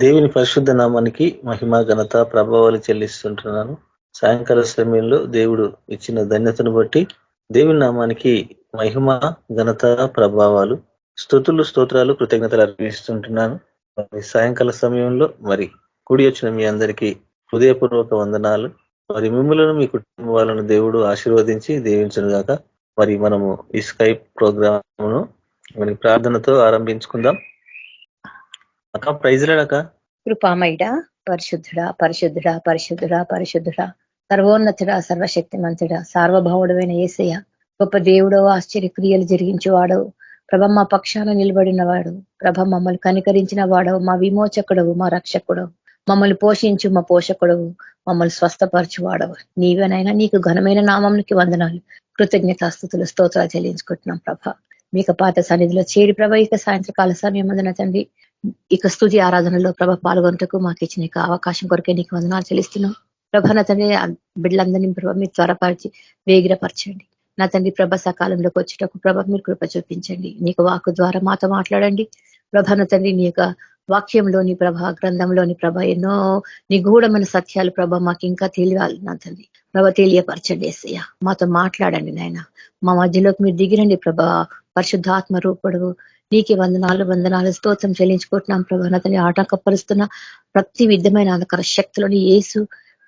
దేవుని పరిశుద్ధ నామానికి మహిమ ఘనత ప్రభావాలు చెల్లిస్తుంటున్నాను. సాయంకాల సమయంలో దేవుడు ఇచ్చిన ధన్యతను బట్టి దేవుని నామానికి మహిమ ఘనత ప్రభావాలు స్తుతులు స్తోత్రాలు కృతజ్ఞతలు అర్పిస్తుంటున్నాను. మరి సాయంకాల సమయంలో మరి కూడి వచ్చిన మీ అందరికీ హృదయపూర్వక వందనాలు. మరి మిమ్మలను మీ కుటుంబ వాళ్ళను దేవుడు ఆశీర్వదించి దీవించను గాక. మరి మనము ఈ స్కైప్ ప్రోగ్రామును మరి ప్రార్థనతో ఆరంభించుకుందాం. అక్క ప్రైజ్ రాడక. కృపామయుడా, పరిశుద్ధుడా పరిశుద్ధుడా పరిశుద్ధుడా పరిశుద్ధుడా, సర్వోన్నతుడా సర్వశక్తిమంతుడా, సార్వభౌముడమైన యేసయ్య, గొప్ప దేవుడో, ఆశ్చర్య క్రియలు జరిగించేవాడవు ప్రభ, మా పక్షాన నిలబడినవాడు ప్రభ, మమ్మల్ని కనికరించిన వాడవు, మా విమోచకుడవు, మా రక్షకుడవు, మమ్మల్ని పోషించు మా పోషకుడవు, మమ్మల్ని స్వస్థపరచువాడవు నీవేనైనా. నీకు ఘనమైన నామంకి వందనాలు, కృతజ్ఞతాస్తుతులు స్తోత్రాలు చెల్లించుకుంటున్నాం ప్రభ. మీకు పాత సన్నిధిలో చేరి ప్రభ, ఇక సాయంత్రకాల సమయం అందన తండ్రి, ఇక స్తుతి ఆరాధనలో ప్రభ పాల్గొనటకు మాకు ఇచ్చిన అవకాశం కొరకే నీకు వందనాలు చెల్లిస్తున్నాం ప్రభ. నా తండ్రి బిడ్డలందరినీ ప్రభ మీరు త్వరపరిచి వేగిరపరచండి నా తండ్రి. ప్రభ సకాలంలోకి వచ్చేటకు ప్రభ మీరు కృప చూపించండి. నీకు వాక్కు ద్వారా మాతో మాట్లాడండి ప్రభ. నా తండ్రి నీ యొక్క వాక్యంలోని ప్రభ, గ్రంథంలోని ప్రభ ఎన్నో నిగూఢమైన సత్యాలు ప్రభ మాకు ఇంకా తెలియాలి నా తండ్రి. ప్రభ తెలియపరచండి యేసయ్య, మాతో మాట్లాడండి నాయన. మా మధ్యలోకి మీరు దిగిరండి ప్రభ. పరిశుద్ధాత్మ రూపుడు నీకే వందనాలు స్తోత్రం చెల్లించుకుంటున్నాం ప్రభా. అతని ఆటంకపరుస్తున్న ప్రతి విధమైన అంధకార శక్తులని యేసు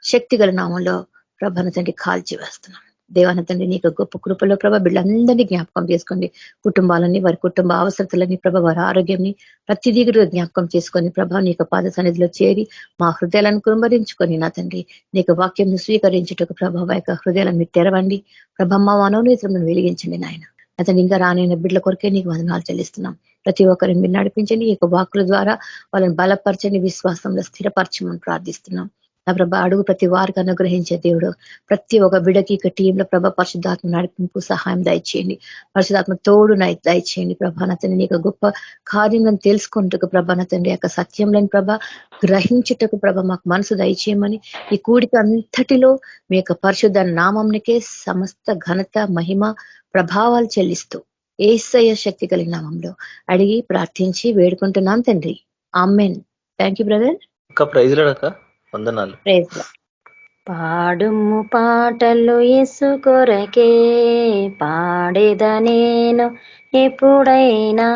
శక్తి గల నామంలో ప్రభాన తండ్రి కాల్చి వేస్తున్నాం. దేవాన తండ్రి నీకు గొప్ప కృపలో ప్రభ బిడ్డలందరినీ జ్ఞాపకం చేసుకోండి. కుటుంబాలని, వారి కుటుంబ అవసరతలని ప్రభ, వారి ఆరోగ్యాన్ని ప్రతి దిగుడు జ్ఞాపకం చేసుకొని ప్రభా నీకు పాద సన్నిధిలో చేరి మా హృదయాలను కుమ్మరించుకొని నా తండ్రి నీకు వాక్యం స్వీకరించుటకు ప్రభావ యొక్క హృదయాలను మీరు తెరవండి ప్రభ. మా మనోనేత్రమును వెలిగించండి నాయన. అతను ఇంకా రానైన బిడ్డల కొరకే నీకు వందనాలు చెల్లిస్తున్నాం. ప్రతి ఒక్కరిని మీరు నడిపించండి, ఈ యొక్క వాక్కుల ద్వారా వాళ్ళని బలపరచండి, విశ్వాసంలో స్థిరపరచమని ప్రార్థిస్తున్నాం నా ప్రభ. అడుగు ప్రతి వారికి అనుగ్రహించే దేవుడు, ప్రతి ఒక్క బిడ్డకి ఇక టీంలో ప్రభ పరిశుద్ధాత్మ నడిపింపు సహాయం దయచేయండి, పరిశుద్ధాత్మ తోడు దయచేయండి ప్రభా. నతండి నీకు గొప్ప కార్యం తెలుసుకుంటకు ప్రభా, నతండి యొక్క సత్యంలోని ప్రభ గ్రహించుటకు ప్రభ మాకు మనసు దయచేయమని, ఈ కూడిక అంతటిలో మీ యొక్క పరిశుద్ధ నామంనికే సమస్త ఘనత మహిమ ప్రభావాలు చెల్లిస్తూ యేసయ్య శక్తి కలిగిన నామంలో అడిగి ప్రార్థించి వేడుకుంటున్నాం తండ్రి, amen. Thank you brother. Praise రాడక. వందనాలు. ప్రైజ్ లా. పాడుము పాటలు యేసు కొరకే, పాడేద నేను ఎప్పుడైనా,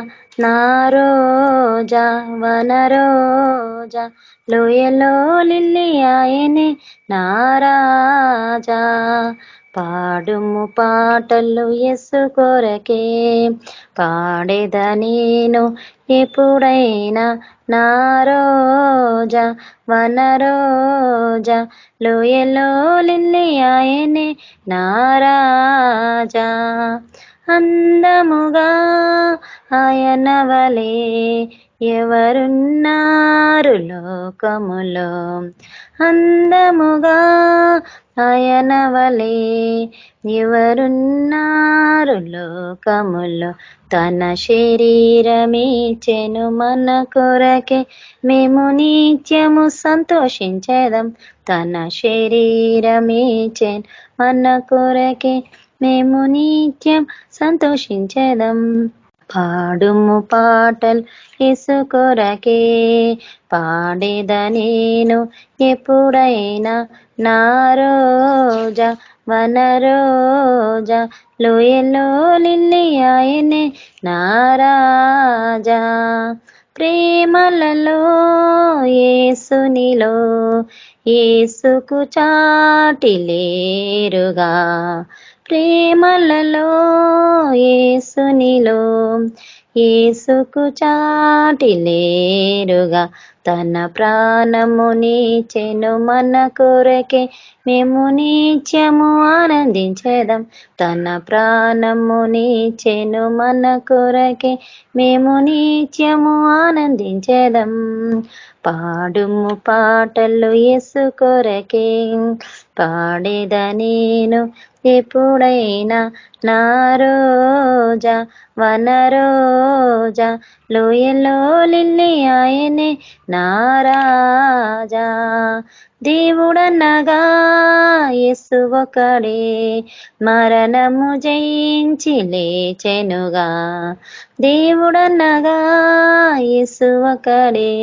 నా రోజా వనరోజా, లోయలో లిల్లీ ఆయనే నా రాజా. పాడుము పాటలు యేసు కొరకే, పాడేద నేను ఎప్పుడైనా, నా రోజా వనరోజా, లోయలో లిల్లీ ఆయనే నా రాజా. అందముగా ఆయన వలె ఎవరున్నారు లోకములో, అందముగా ఆయన వలె ఎవరున్నారు లోకములో. తన శరీరమీచెను మన కొరకే, మేము నిత్యము సంతోషించేదం. తన శరీరమీచెను మన కొరకే, మేము నిత్యం సంతోషించేదం. పాడుము పాటలు యేసు కొరకే, పాడేద నేను ఎప్పుడైనా, నా రోజా వనరోజా, లోయలో లిల్లీ ఆయనే నా రాజా. ప్రేమలలో యేసునిలో యేసుకు చాటి లేరుగా, ప్రేమలలో యేసునిలో యేసుకు చాటి లేరుగా. తన ప్రాణమునిచ్చెను మన కొరకే, మేము నిత్యము ఆనందించేదం. తన ప్రాణమునిచ్చెను మన కొరకే, మేము నిత్యము ఆనందించేదం. పాడుము పాటలు యేసు కొరకే, పాడేద నేను ఎప్పుడైనా, నా రోజా వనరోజా, లోయలో లిల్లీ ఆయనే నారాజా. దేవుడన్నగా యేసు ఒకడే మరణము జయించి లేచెనుగా. దేవుడన్నగా యేసు ఒకడే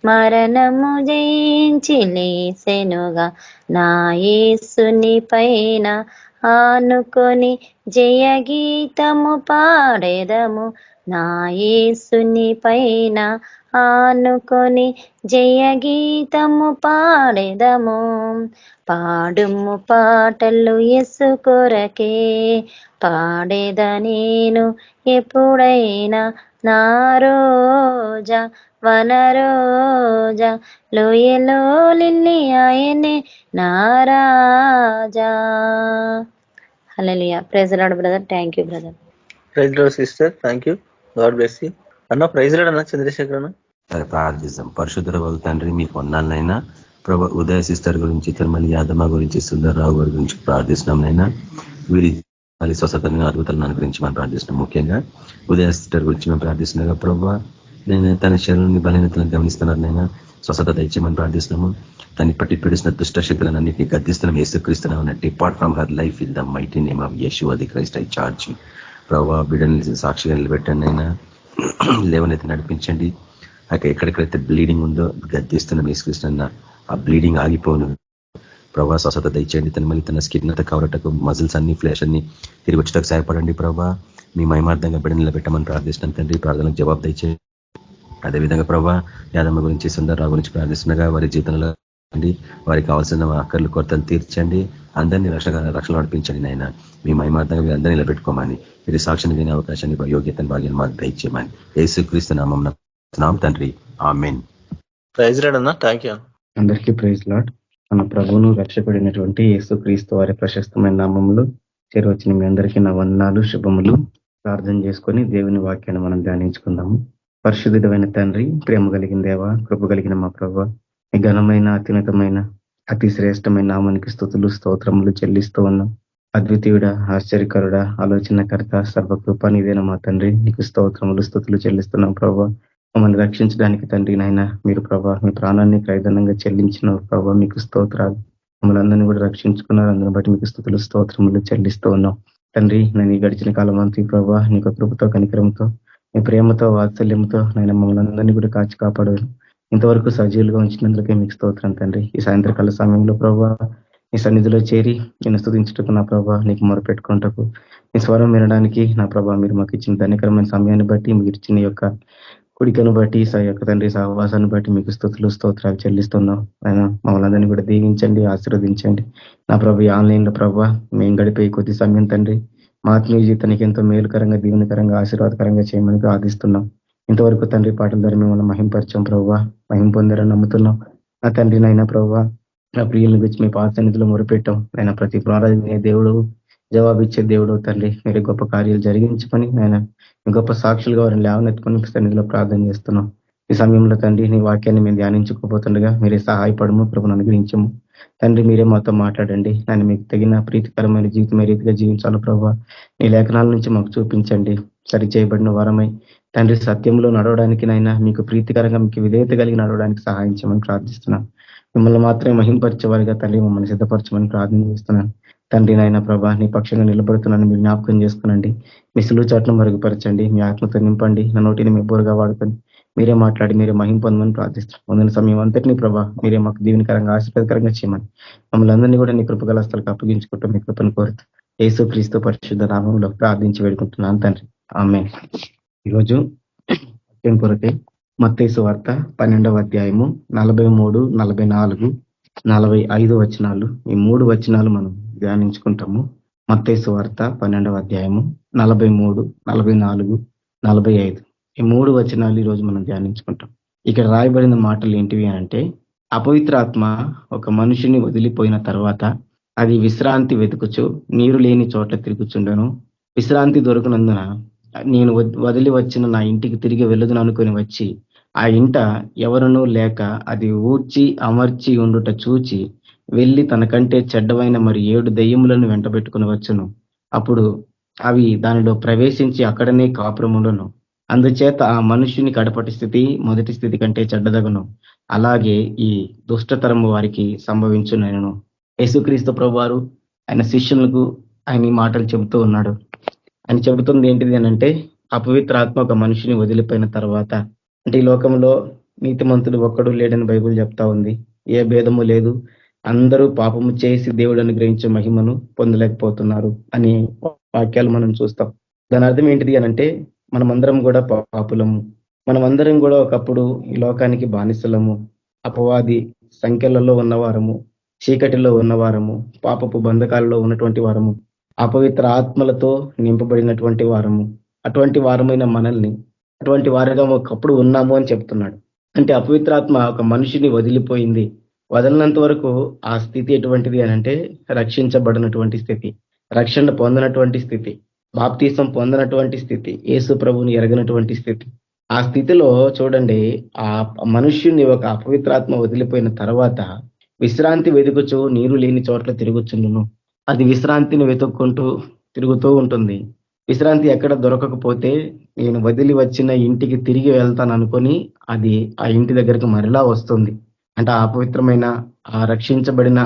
మరణము జయించి లేచెనుగా. నా యేసుని పైన ఆనుకొని జయ గీతము పాడెదము. నా యేసుని పైన ఆనుకొని జయ గీతము పాడెదము. పాడుము పాటలు యేసు కొరకే పాడేద నేను ఎప్పుడైనా. నా రోజా వనరోజా లోయలో లిల్లీ ఆయనే నారాజా. Hallelujah. Praise the lord brother. Thank you brother. Praise lord sister, thank you. God bless you అన్న. ప్రైజ్ లార్డ్ అన్న చంద్రశేఖర్ అన్న. ప్రార్థిస్తాం. పరిశుద్ధ వగు తండ్రి మీకు వందాలనైనా ప్రభు. ఉదయ సిస్టర్ గురించి, తిరుమల యాదమ్మ గురించి, సుందర్రావు గారి గురించి ప్రార్థిస్తున్నాం నైనా. వీరి స్వస్థతను అద్భుతాలను అనుగ్రహించి మనం ప్రార్థిస్తున్నాం. ముఖ్యంగా ఉదయ సిస్టర్ గురించి మేము ప్రార్థిస్తున్నాగా ప్రభు. నేను తన శరీరాన్ని బలహీనతలను గమనిస్తున్నారు నైనా. స్వస్థత దయచేయమని ప్రార్థిస్తున్నాము. దాన్ని పట్టి పిడిసిన దుష్ట శక్తులను అన్నింటినీ గద్దిస్తున్నాం. యేసుక్రీస్తున్నాం. Depart from her life in the mighty name of Yeshua the Christ I charge. ప్రభు బిడ్డని సాక్షిగా నిలబెట్టండి అయినా. లేవనైతే నడిపించండి. ఎక్కడెక్కడైతే బ్లీడింగ్ ఉందో గద్దిస్తున్నాం యేసుక్రీస్తున్న. ఆ బ్లీడింగ్ ఆగిపోను ప్రభా. స్వస్థత దయచేయండి. తన మళ్ళీ తన స్కిన్ అంతా కవరటకు మజిల్స్ అన్ని ఫ్లాష్ అన్ని తిరిగి వచ్చేటకు సహాయపడండి ప్రభా. మీ మహిమార్థంగా బిడ్డ నిలబెట్టమని ప్రార్థిస్తున్నాం తండ్రి. ప్రార్థనకు జవాబు దయచేయండి. అదేవిధంగా ప్రభా యాదమ్మ గురించి, సుందర్రావు గురించి ప్రార్థిస్తుండగా వారి జీవితంలో వారికి కావాల్సిన అక్కర్లు కొరతలు తీర్చండి. అందరినీ రక్షణ నడిపించండి నాయన. మీ మహిమార్థంగా మీరు అందరినీ నిలబెట్టుకోమని, మీరు సాక్షిని వినే అవకాశాన్ని, యోగ్యతను భాగ్యాన్ని మాకు దయచేయమని యేసుక్రీస్తు నామమున తండ్రి, ఆమేన్. ప్రైజ్ లార్డ్ అన్న. Thank you. అందరికీ ప్రైజ్ లార్డ్. మన ప్రభువును రక్షకుడైనటువంటి యేసుక్రీస్తు వారి ప్రశస్తమైన నామములు చేరవచ్చిన మీ అందరికీ నా వందనాలు, శుభములు. ప్రార్థన చేసుకొని దేవుని వాక్యాన్ని మనం ధ్యానించుకుందాము. పరిశుద్ధుడైన తండ్రి, ప్రేమ కలిగిన దేవ, కృప కలిగిన మా ప్రభువ, ఈ ఘనమైన, అత్యున్నతమైన, అతి శ్రేష్టమైన నామానికి స్తుతులు స్తోత్రములు చెల్లిస్తూ ఉన్నాం. అద్వితీయుడ, ఆశ్చర్యకరుడ, ఆలోచనకర్త, సర్వకృప నీవేన మా తండ్రి. నీకు స్తోత్రములు స్తుతులు చెల్లిస్తున్నాం ప్రభావ. మమ్మల్ని రక్షించడానికి తండ్రి నాయన మీరు ప్రభా మీ ప్రాణాన్ని క్రైదనంగా చెల్లించిన ప్రభావ మీకు స్తోత్రాలు. మమ్మల్ని అందరినీ కూడా రక్షించుకున్నారు. అందుని బట్టి మీకు స్తుతులు స్తోత్రములు చెల్లిస్తూ ఉన్నాం తండ్రి. నేను ఈ గడిచిన కాలం అంతా ప్రభావ నీకు కృపతో, కనికరంతో, మీ ప్రేమతో, వాత్సల్యంతో నేను మమ్మల్ని అందరినీ కూడా కాచి కాపాడారు. ఇంతవరకు సజీవులుగా ఉంచినందుకే మీకు స్తోత్రం తండ్రి. ఈ సాయంత్రకాల సమయంలో ప్రభావ నీ సన్నిధిలో చేరి నేను స్తుతించుటకు నా ప్రభావ నీకు మొరపెట్టుకుంటకు, నీ స్వరం వినడానికి నా ప్రభావ మీరు మాకు ఇచ్చిన ధన్యకరమైన సమయాన్ని బట్టి, మీరు ఇచ్చిన యొక్క కుడికను బట్టి, యొక్క తండ్రి సహవాసాన్ని బట్టి మీకు స్తుతులు స్తోత్రాలు చెల్లిస్తున్నాం. ఆయన మమ్మల్ని అందరినీ కూడా దీవించండి, ఆశీర్వదించండి నా ప్రభు. ఈ ఆన్లైన్ లో ప్రభావ మేము గడిపే కొద్ది సమయం తండ్రి మా ఆత్మీయ జీవితానికి ఎంతో మేలుకరంగా, దీవెనకరంగా, ఆశీర్వాదకరంగా చేయమని ప్రార్థిస్తున్నాం. ఇంతవరకు తండ్రి పాటల ద్వారా మిమ్మల్ని మహింపరిచాం ప్రభావ, మహిం పొందారని నమ్ముతున్నాం. నా తండ్రి నైనా ప్రభావ నా ప్రియులను గురించి మీ పాత సన్నిధిలో మొరపెట్టాం. ఆయన ప్రతి ప్రార్థన దేవుడు, జవాబిచ్చే దేవుడు తండ్రి. మీరు గొప్ప కార్యాలు జరిగించమని ఆయన గొప్ప సాక్షులుగా వారిని లేవనెత్తుకొని సన్నిధిలో ప్రార్థన చేస్తున్నాం. ఈ సమయంలో తండ్రి నీ వాక్యాన్ని మేము ధ్యానించుకోబోతుండగా మీరే సహాయపడము, ప్రభుని అనుగ్రహించము తండ్రి. మీరే మాతో మాట్లాడండి. నేను మీకు తగిన ప్రీతికరమైన జీవితం ఏ రీతిగా జీవించాలో ప్రభావ నీ లేఖనాల నుంచి మాకు చూపించండి. సరి చేయబడిన వారమై తండ్రి సత్యంలో నడవడానికి నైనా మీకు ప్రీతికరంగా, మీకు విధేయత కలిగి నడవడానికి సహాయం చేయమని ప్రార్థిస్తున్నాను. మిమ్మల్ని మాత్రమే మహింపరిచేవారిగా తండ్రి మమ్మల్ని సిద్ధపరచమని ప్రార్థన చేస్తున్నాను. తండ్రి నాయన ప్రభా నీ పక్షంగా నిలబడుతున్నాను మీరు జ్ఞాపకం చేసుకునండి. మీ సులువు చాటును మరుగుపరచండి, మీ ఆత్మతో నింపండి, నా నోటిని మీ బోరుగా వాడుకొని మీరే మాట్లాడి మీరే మహిం పొందమని ప్రార్థిస్తాం. ముందున్న సమయం అంతటినీ ప్రభా మీరే మాకు దీవెనకరంగా, ఆశీర్వాదకరంగా చేయమని మమ్మల్ని అందరినీ కూడా నీ కృపగల స్థలకు అప్పగించుకుంటూ మీ కృపను కోరుతూ యేసు క్రీస్తు పరిశుద్ధ నామంలో ప్రార్థించి వేడుకుంటున్నాను తండ్రి, ఆమేన్. ఈరోజు కొరకే మత్తయి సువార్త 12వ అధ్యాయము 43, 44, 45 వచనాలు, ఈ 3 వచనాలు మనం ధ్యానించుకుంటాము. మత్తయి సువార్త 12వ అధ్యాయము 43, 44, 45 ఈ 3 వచనాలు ఈరోజు మనం ధ్యానించుకుంటాం. ఇక్కడ రాయబడిన మాటలు ఏంటివి అంటే, అపవిత్రాత్మ ఒక మనిషిని వదిలిపోయిన తర్వాత అది విశ్రాంతి వెతుకుచు నీరు లేని చోట్ల తిరుగుచుండను. విశ్రాంతి దొరకనందున నేను వదిలి వచ్చిన నా ఇంటికి తిరిగి వెళ్ళదును అనుకుని వచ్చి ఆ ఇంట ఎవరునూ లేక అది ఊడ్చి అమర్చి ఉండుట చూచి వెళ్ళి తనకంటే చెడ్డవైన మరి 7 దెయ్యములను వెంట పెట్టుకుని వచ్చును. అప్పుడు అవి దానిలో ప్రవేశించి అక్కడనే కాపురముండును. అందుచేత ఆ మనుష్యుని కడపటి స్థితి మొదటి స్థితి కంటే చెడ్డదగును, అలాగే ఈ దుష్టతరము వారికి సంభవించునను. యేసుక్రీస్తు ప్రభువారు ఆయన శిష్యులకు ఆయన ఈ మాటలు చెబుతూ ఉన్నాడు. ఆయన చెబుతుంది ఏంటిది అనంటే, అపవిత్ర ఆత్మ ఒక మనిషిని వదిలిపోయిన తర్వాత, అంటే ఈ లోకంలో నీతిమంతుడు ఒక్కడు లేడని బైబుల్ చెప్తా ఉంది. ఏ భేదము లేదు, అందరూ పాపము చేసి దేవుడు అనుగ్రహించే మహిమను పొందలేకపోతున్నారు అనే వాక్యాలు మనం చూస్తాం. దాని అర్థం ఏంటిది అనంటే, మనమందరం కూడా పాపులము, మనమందరం కూడా ఒకప్పుడు ఈ లోకానికి బానిసలము, అపవాది సంఖ్యలలో ఉన్నవారము, చీకటిలో ఉన్నవారము, పాపపు బంధకాలలో ఉన్నటువంటి వారము, అపవిత్ర ఆత్మలతో నింపబడినటువంటి వారము. అటువంటి వారమైన మనల్ని అటువంటి వారిగా ఒకప్పుడు ఉన్నాము అని చెప్తున్నాడు. అంటే అపవిత్రాత్మ ఒక మనిషిని వదిలిపోయింది. వదలినంత వరకు ఆ స్థితి ఎటువంటిది అనంటే, రక్షించబడినటువంటి స్థితి, రక్షణ పొందినటువంటి స్థితి, బాప్తీసం పొందినటువంటి స్థితి, యేసు ప్రభువుని ఎరగినటువంటి స్థితి. ఆ స్థితిలో చూడండి, ఆ మనుష్యుని ఒక అపవిత్రాత్మ వదిలిపోయిన తర్వాత విశ్రాంతి వెతుకుచు నీరు లేని చోట్ల తిరుగుచుండును. అది విశ్రాంతిని వెతుక్కుంటూ తిరుగుతూ ఉంటుంది. విశ్రాంతి ఎక్కడ దొరకకపోతే నేను వదిలి వచ్చిన ఇంటికి తిరిగి వెళ్తాను అనుకొని అది ఆ ఇంటి దగ్గరకు మరలా వస్తుంది. అంటే ఆ అపవిత్రమైన, ఆ రక్షించబడిన,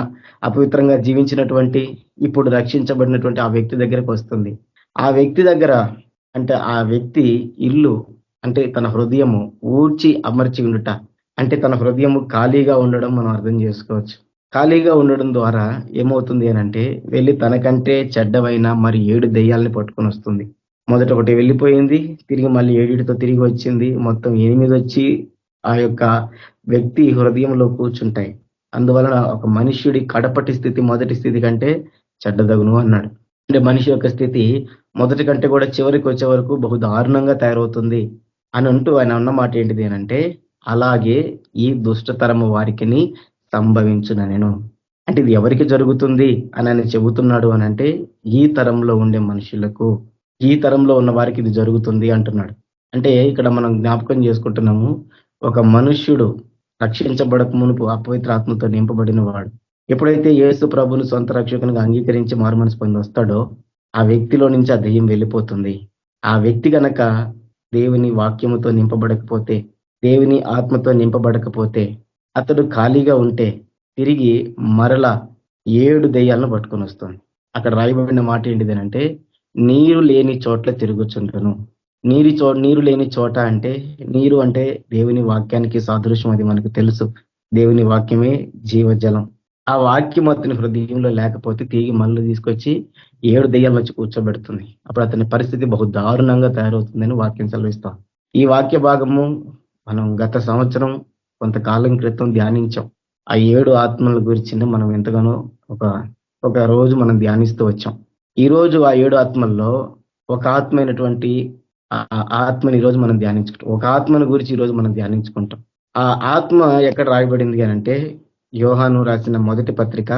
అపవిత్రంగా జీవించినటువంటి, ఇప్పుడు రక్షించబడినటువంటి ఆ వ్యక్తి దగ్గరకు వస్తుంది. ఆ వ్యక్తి దగ్గర అంటే ఆ వ్యక్తి ఇల్లు అంటే తన హృదయము ఊడ్చి అమర్చి ఉండుట, అంటే తన హృదయము ఖాళీగా ఉండడం మనం అర్థం చేసుకోవచ్చు. ఖాళీగా ఉండడం ద్వారా ఏమవుతుంది అనంటే, వెళ్ళి తనకంటే చెడ్డమైన మరి 7 దెయ్యాలని పట్టుకొని వస్తుంది. మొదట ఒకటి వెళ్ళిపోయింది, తిరిగి మళ్ళీ 7తో తిరిగి వచ్చింది, మొత్తం 8 వచ్చి ఆ యొక్క వ్యక్తి హృదయంలో కూర్చుంటాయి. అందువలన ఒక మనుష్యుడి కడపటి స్థితి మొదటి స్థితి కంటే చెడ్డదగును అన్నాడు. అంటే మనిషి యొక్క స్థితి మొదటి కంటే కూడా చివరికి వచ్చే వరకు బహు దారుణంగా తయారవుతుంది అని అంటూ ఆయన అన్న మాట ఏంటిది అనంటే, అలాగే ఈ దుష్టతరము వారికి సంభవించునెను. అంటే ఇది ఎవరికి జరుగుతుంది అని ఆయన చెబుతున్నాడు అనంటే, ఈ తరంలో ఉండే మనుషులకు, ఈ తరంలో ఉన్న వారికి ఇది జరుగుతుంది అంటున్నాడు. అంటే ఇక్కడ మనం జ్ఞాపకం చేసుకుంటున్నాము, ఒక మనుష్యుడు రక్షించబడక మునుపు అపవిత్ర ఆత్మతో నింపబడిన వాడు ఎప్పుడైతే యేసు ప్రభుని సొంత రక్షకునిగా అంగీకరించి మారుమనసు పొంది వస్తాడో, ఆ వ్యక్తిలో నుంచి ఆ దెయ్యం వెళ్ళిపోతుంది. ఆ వ్యక్తి గనక దేవుని వాక్యముతో నింపబడకపోతే, దేవుని ఆత్మతో నింపబడకపోతే, అతడు ఖాళీగా ఉంటే తిరిగి మరలా 7 దెయ్యాలను పట్టుకొని వస్తుంది. అక్కడ రాయబడిన మాట ఏంటిది అంటే, నీరు లేని చోట్ల తిరుగుచుంటను. నీరు లేని చోట అంటే, నీరు అంటే దేవుని వాక్యానికి సాదృశ్యం, అది మనకు తెలుసు. దేవుని వాక్యమే జీవజలం. ఆ వాక్యం అతని హృదయంలో లేకపోతే తిరిగి మళ్ళీ తీసుకొచ్చి 7 దెయ్యాలు వచ్చి కూర్చోబెడుతుంది. అప్పుడు అతని పరిస్థితి బహు దారుణంగా తయారవుతుందని వాక్యం సెలవిస్తాం. ఈ వాక్య భాగము మనం గత సంవత్సరం కొంతకాలం క్రితం ధ్యానించాం. ఆ 7 ఆత్మల గురించి మనం ఎంతగానో ఒక రోజు మనం ధ్యానిస్తూ వచ్చాం. ఈ రోజు ఆ 7 ఆత్మల్లో ఒక ఆత్మ అయినటువంటి ఆత్మని ఈరోజు మనం ధ్యానించుకుంటాం. ఒక ఆత్మని గురించి ఈరోజు మనం ధ్యానించుకుంటాం. ఆ ఆత్మ ఎక్కడ రాయబడింది అంటే, యోహాను రాసిన మొదటి పత్రిక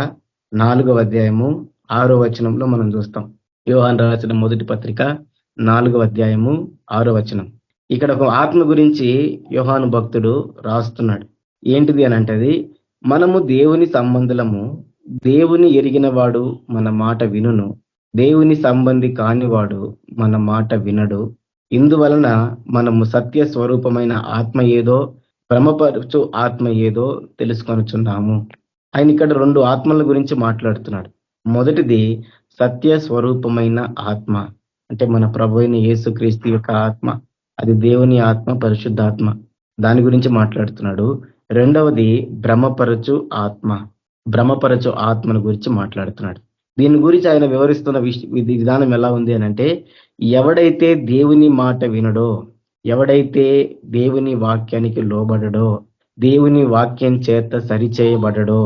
4వ అధ్యాయము 6వ వచనంలో మనం చూస్తాం. యోహాను రాసిన మొదటి పత్రిక 4వ అధ్యాయము 6వ వచనం. ఇక్కడ ఒక ఆత్మ గురించి యోహాను భక్తుడు రాస్తున్నాడు. ఏంటిది అనంటది, మనము దేవుని సంబంధులము, దేవుని ఎరిగిన వాడు మన మాట వినును, దేవుని సంబంధి కానివాడు మన మాట వినడు. ఇందువలన మనము సత్య స్వరూపమైన ఆత్మ ఏదో, భ్రమపరచు ఆత్మ ఏదో తెలుసుకొనుచున్నాము. ఆయన ఇక్కడ 2 ఆత్మల గురించి మాట్లాడుతున్నాడు. మొదటిది సత్య స్వరూపమైన ఆత్మ, అంటే మన ప్రభు అయిన యేసుక్రీస్తు యొక్క ఆత్మ, అది దేవుని ఆత్మ, పరిశుద్ధాత్మ, దాని గురించి మాట్లాడుతున్నాడు. రెండవది భ్రమపరచు ఆత్మ, భ్రమపరచు ఆత్మను గురించి మాట్లాడుతున్నాడు. దీని గురించి ఆయన వివరిస్తున్న విధానం ఎలా ఉంది అనంటే, ఎవడైతే దేవుని మాట వినడో, ఎవడైతే దేవుని వాక్యానికి లోబడడో, దేవుని వాక్యం చేత సరిచేయబడడో,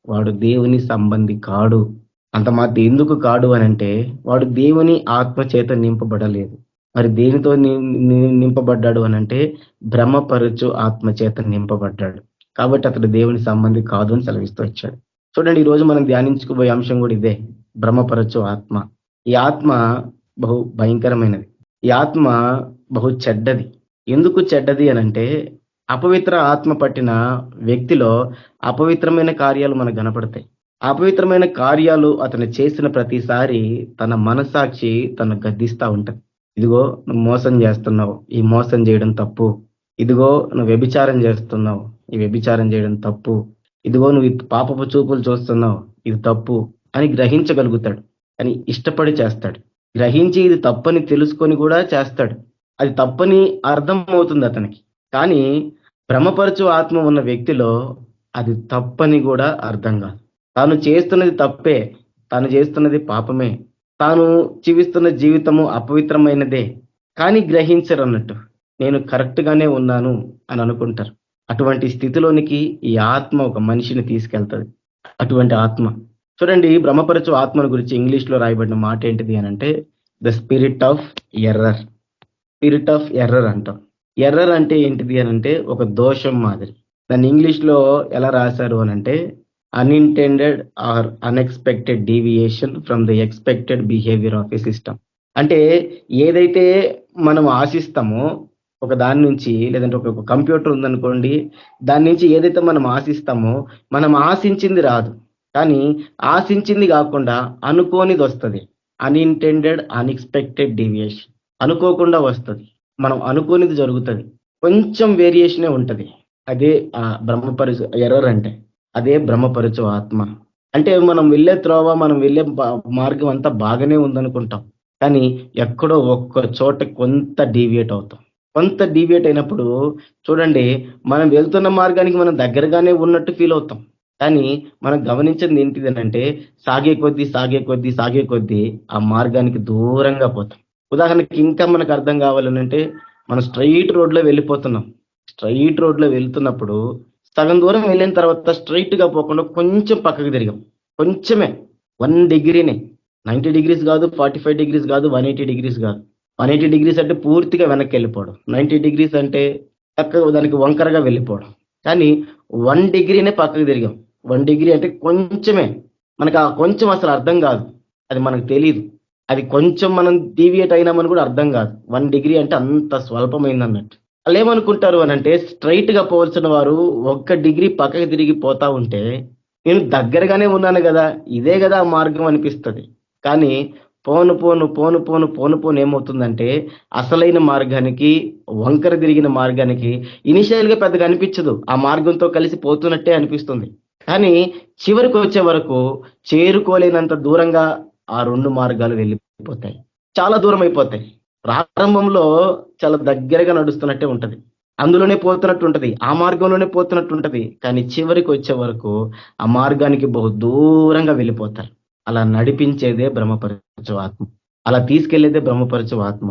వాడు దేవుని సంబంధి కాడు. అంత మాట ఎందుకు కాడు అనంటే, వాడు దేవుని ఆత్మ చేత నింపబడలేదు. మరి దేనితో నింపబడ్డాడు అనంటే, భ్రమపరచు ఆత్మ చేత నింపబడ్డాడు. కాబట్టి అతడు దేవుని సంబంధి కాదు అని సెలవిస్తూ వచ్చాడు. చూడండి, ఈ రోజు మనం ధ్యానించుకోబోయే అంశం కూడా ఇదే, భ్రమపరచు ఆత్మ. ఈ ఆత్మ బహు భయంకరమైనది. ఈ ఆత్మ బహు చెడ్డది. ఎందుకు చెడ్డది అనంటే, అపవిత్ర ఆత్మ పట్టిన వ్యక్తిలో అపవిత్రమైన కార్యాలు మనకు కనపడతాయి. అపవిత్రమైన కార్యాలు అతను చేసిన ప్రతిసారి తన మనసాక్షి తను గద్దిస్తూ ఉంటది. ఇదిగో నువ్వు మోసం చేస్తున్నావు, ఈ మోసం చేయడం తప్పు. ఇదిగో నువ్వు వ్యభిచారం చేస్తున్నావు, ఈ వ్యభిచారం చేయడం తప్పు. ఇదిగో నువ్వు పాపపు చూపులు చూస్తున్నావు, ఇది తప్పు అని గ్రహించగలుగుతాడు. అని ఇష్టపడి చేస్తాడు. గ్రహించి ఇది తప్పని తెలుసుకొని కూడా చేస్తాడు. అది తప్పని అర్థం అవుతుంది అతనికి. కానీ భ్రమపరచు ఆత్మ ఉన్న వ్యక్తిలో అది తప్పని కూడా అర్థం కాదు. తాను చేస్తున్నది తప్పే, తాను చేస్తున్నది పాపమే, తాను జీవిస్తున్న జీవితము అపవిత్రమైనదే, కానీ గ్రహించరు అన్నట్టు. నేను కరెక్ట్ గానే ఉన్నాను అని అనుకుంటారు. అటువంటి స్థితిలోనికి ఈ ఆత్మ ఒక మనిషిని తీసుకెళ్తుంది. అటువంటి ఆత్మ చూడండి, భ్రమపరచు ఆత్మను గురించి ఇంగ్లీష్ లో రాయబడిన మాట ఏంటిది అని అంటే the spirit of error. Spirit of error అంటాం. ఎర్రర్ అంటే ఏంటిది అని అంటే ఒక దోషం మాదిరి. దాన్ని ఇంగ్లీష్ లో ఎలా రాశారు అని అంటే unintended or unexpected deviation from the expected behaviour of a system. అంటే ఏదైతే మనం ఆశిస్తామో ఒక దాని నుంచి, లేదంటే ఒక కంప్యూటర్ ఉందనుకోండి, దాని నుంచి ఏదైతే మనం ఆశిస్తామో మనం ఆశించింది రాదు, కానీ ఆశించింది కాకుండా అనుకోనిది వస్తుంది. అన్ఇంటెండెడ్ అన్ఎక్స్పెక్టెడ్ డీవియేషన్, అనుకోకుండా వస్తుంది. మనం అనుకోనిది జరుగుతుంది, కొంచెం వేరియేషనే ఉంటది. అదే ఆ బ్రహ్మపరచు ఎర్రర్ అంటే, అదే బ్రహ్మపరచు ఆత్మ. అంటే మనం వెళ్ళే త్రోవ, మనం వెళ్ళే మార్గం అంతా బాగానే ఉందనుకుంటాం, కానీ ఎక్కడో ఒక్క చోట కొంత డీవియేట్ అవుతాం. కొంత డీవియేట్ అయినప్పుడు చూడండి, మనం వెళ్తున్న మార్గానికి మనం దగ్గరగానే ఉన్నట్టు ఫీల్ అవుతాం, కానీ మనం గమనించింది ఏంటిదనంటే సాగే కొద్దీ ఆ మార్గానికి దూరంగా పోతాం. ఉదాహరణకి ఇంకా మనకు అర్థం కావాలనంటే మనం స్ట్రైట్ రోడ్లో వెళ్ళిపోతున్నాం. స్ట్రైట్ రోడ్లో వెళ్తున్నప్పుడు సగం దూరం వెళ్ళిన తర్వాత స్ట్రైట్ గా పోకుండా కొంచెం పక్కకు తిరిగాం, కొంచెమే, 1 డిగ్రీనే, 90 degrees కాదు, 45 degrees కాదు, 180 degrees కాదు. 180 degrees అంటే పూర్తిగా వెనక్కి వెళ్ళిపోవడం, 90 degrees అంటే చక్కగా దానికి వంకరగా వెళ్ళిపోవడం. కానీ 1 డిగ్రీనే పక్కకు తిరిగాం. 1 డిగ్రీ అంటే కొంచెమే. మనకు ఆ కొంచెం అసలు అర్థం కాదు, అది మనకు తెలియదు. అది కొంచెం మనం డీవియేట్ అయినామని కూడా అర్థం కాదు. 1 డిగ్రీ అంటే అంత స్వల్పమైంది అన్నట్టు. వాళ్ళు ఏమనుకుంటారు అని అంటే స్ట్రైట్ గా పోవాల్సిన వారు 1 డిగ్రీ పక్కకి తిరిగి పోతా ఉంటే నేను దగ్గరగానే ఉన్నాను కదా, ఇదే కదా ఆ మార్గం అనిపిస్తుంది. కానీ పోను ఏమవుతుందంటే అసలైన మార్గానికి, వంకర తిరిగిన మార్గానికి ఇనిషియల్ గా పెద్దగా అనిపించదు, ఆ మార్గంతో కలిసి పోతున్నట్టే అనిపిస్తుంది. కానీ చివరికి వచ్చే వరకు చేరుకోలేనంత దూరంగా ఆ 2 మార్గాలు వెళ్ళిపోతాయి, చాలా దూరం అయిపోతాయి. ప్రారంభంలో చాలా దగ్గరగా నడుస్తున్నట్టే ఉంటది, అందులోనే పోతున్నట్టు ఉంటది, ఆ మార్గంలోనే పోతున్నట్టు ఉంటది. కానీ చివరికి వచ్చే వరకు ఆ మార్గానికి బహు దూరంగా వెళ్ళిపోతారు. అలా నడిపించేదే బ్రహ్మపరచు ఆత్మ, అలా తీసుకెళ్లేదే బ్రహ్మపరచు ఆత్మ.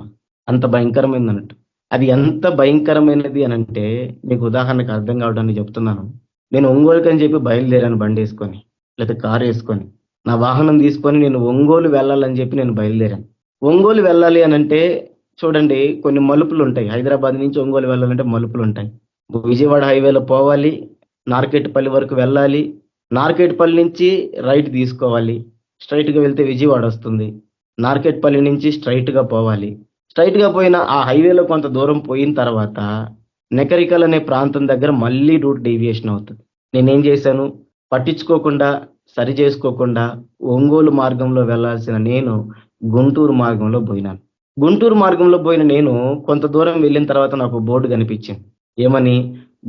అంత భయంకరమైంది అన్నట్టు. అది ఎంత భయంకరమైనది అని అంటే మీకు ఉదాహరణకు అర్థం కావడానికి చెప్తున్నాను. నేను ఒంగోలుకి అని చెప్పి బయలుదేరాను, బండి వేసుకొని లేదా కారు వేసుకొని, నా వాహనం తీసుకొని నేను ఒంగోలు వెళ్ళాలని చెప్పి నేను బయలుదేరాను. ఒంగోలు వెళ్ళాలి అని అంటే చూడండి, కొన్ని మలుపులు ఉంటాయి. హైదరాబాద్ నుంచి ఒంగోలు వెళ్ళాలంటే మలుపులు ఉంటాయి. విజయవాడ హైవేలో పోవాలి, నార్కెట్పల్లి వరకు వెళ్ళాలి, నార్కెట్పల్లి నుంచి రైట్ తీసుకోవాలి, స్ట్రైట్ గా వెళ్తే విజయవాడ వస్తుంది. నార్కెట్పల్లి నుంచి స్ట్రైట్ గా పోవాలి. స్ట్రైట్ గా పోయిన ఆ హైవేలో కొంత దూరం పోయిన తర్వాత నెకరికల్ అనే ప్రాంతం దగ్గర మళ్ళీ రూట్ డీవియేషన్ అవుతుంది. నేనేం చేశాను, పట్టించుకోకుండా, సరి చేసుకోకుండా ఒంగోలు మార్గంలో వెళ్లాల్సిన నేను గుంటూరు మార్గంలో పోయినాను. గుంటూరు మార్గంలో పోయిన నేను కొంత దూరం వెళ్ళిన తర్వాత నాకు బోర్డు కనిపించింది. ఏమని?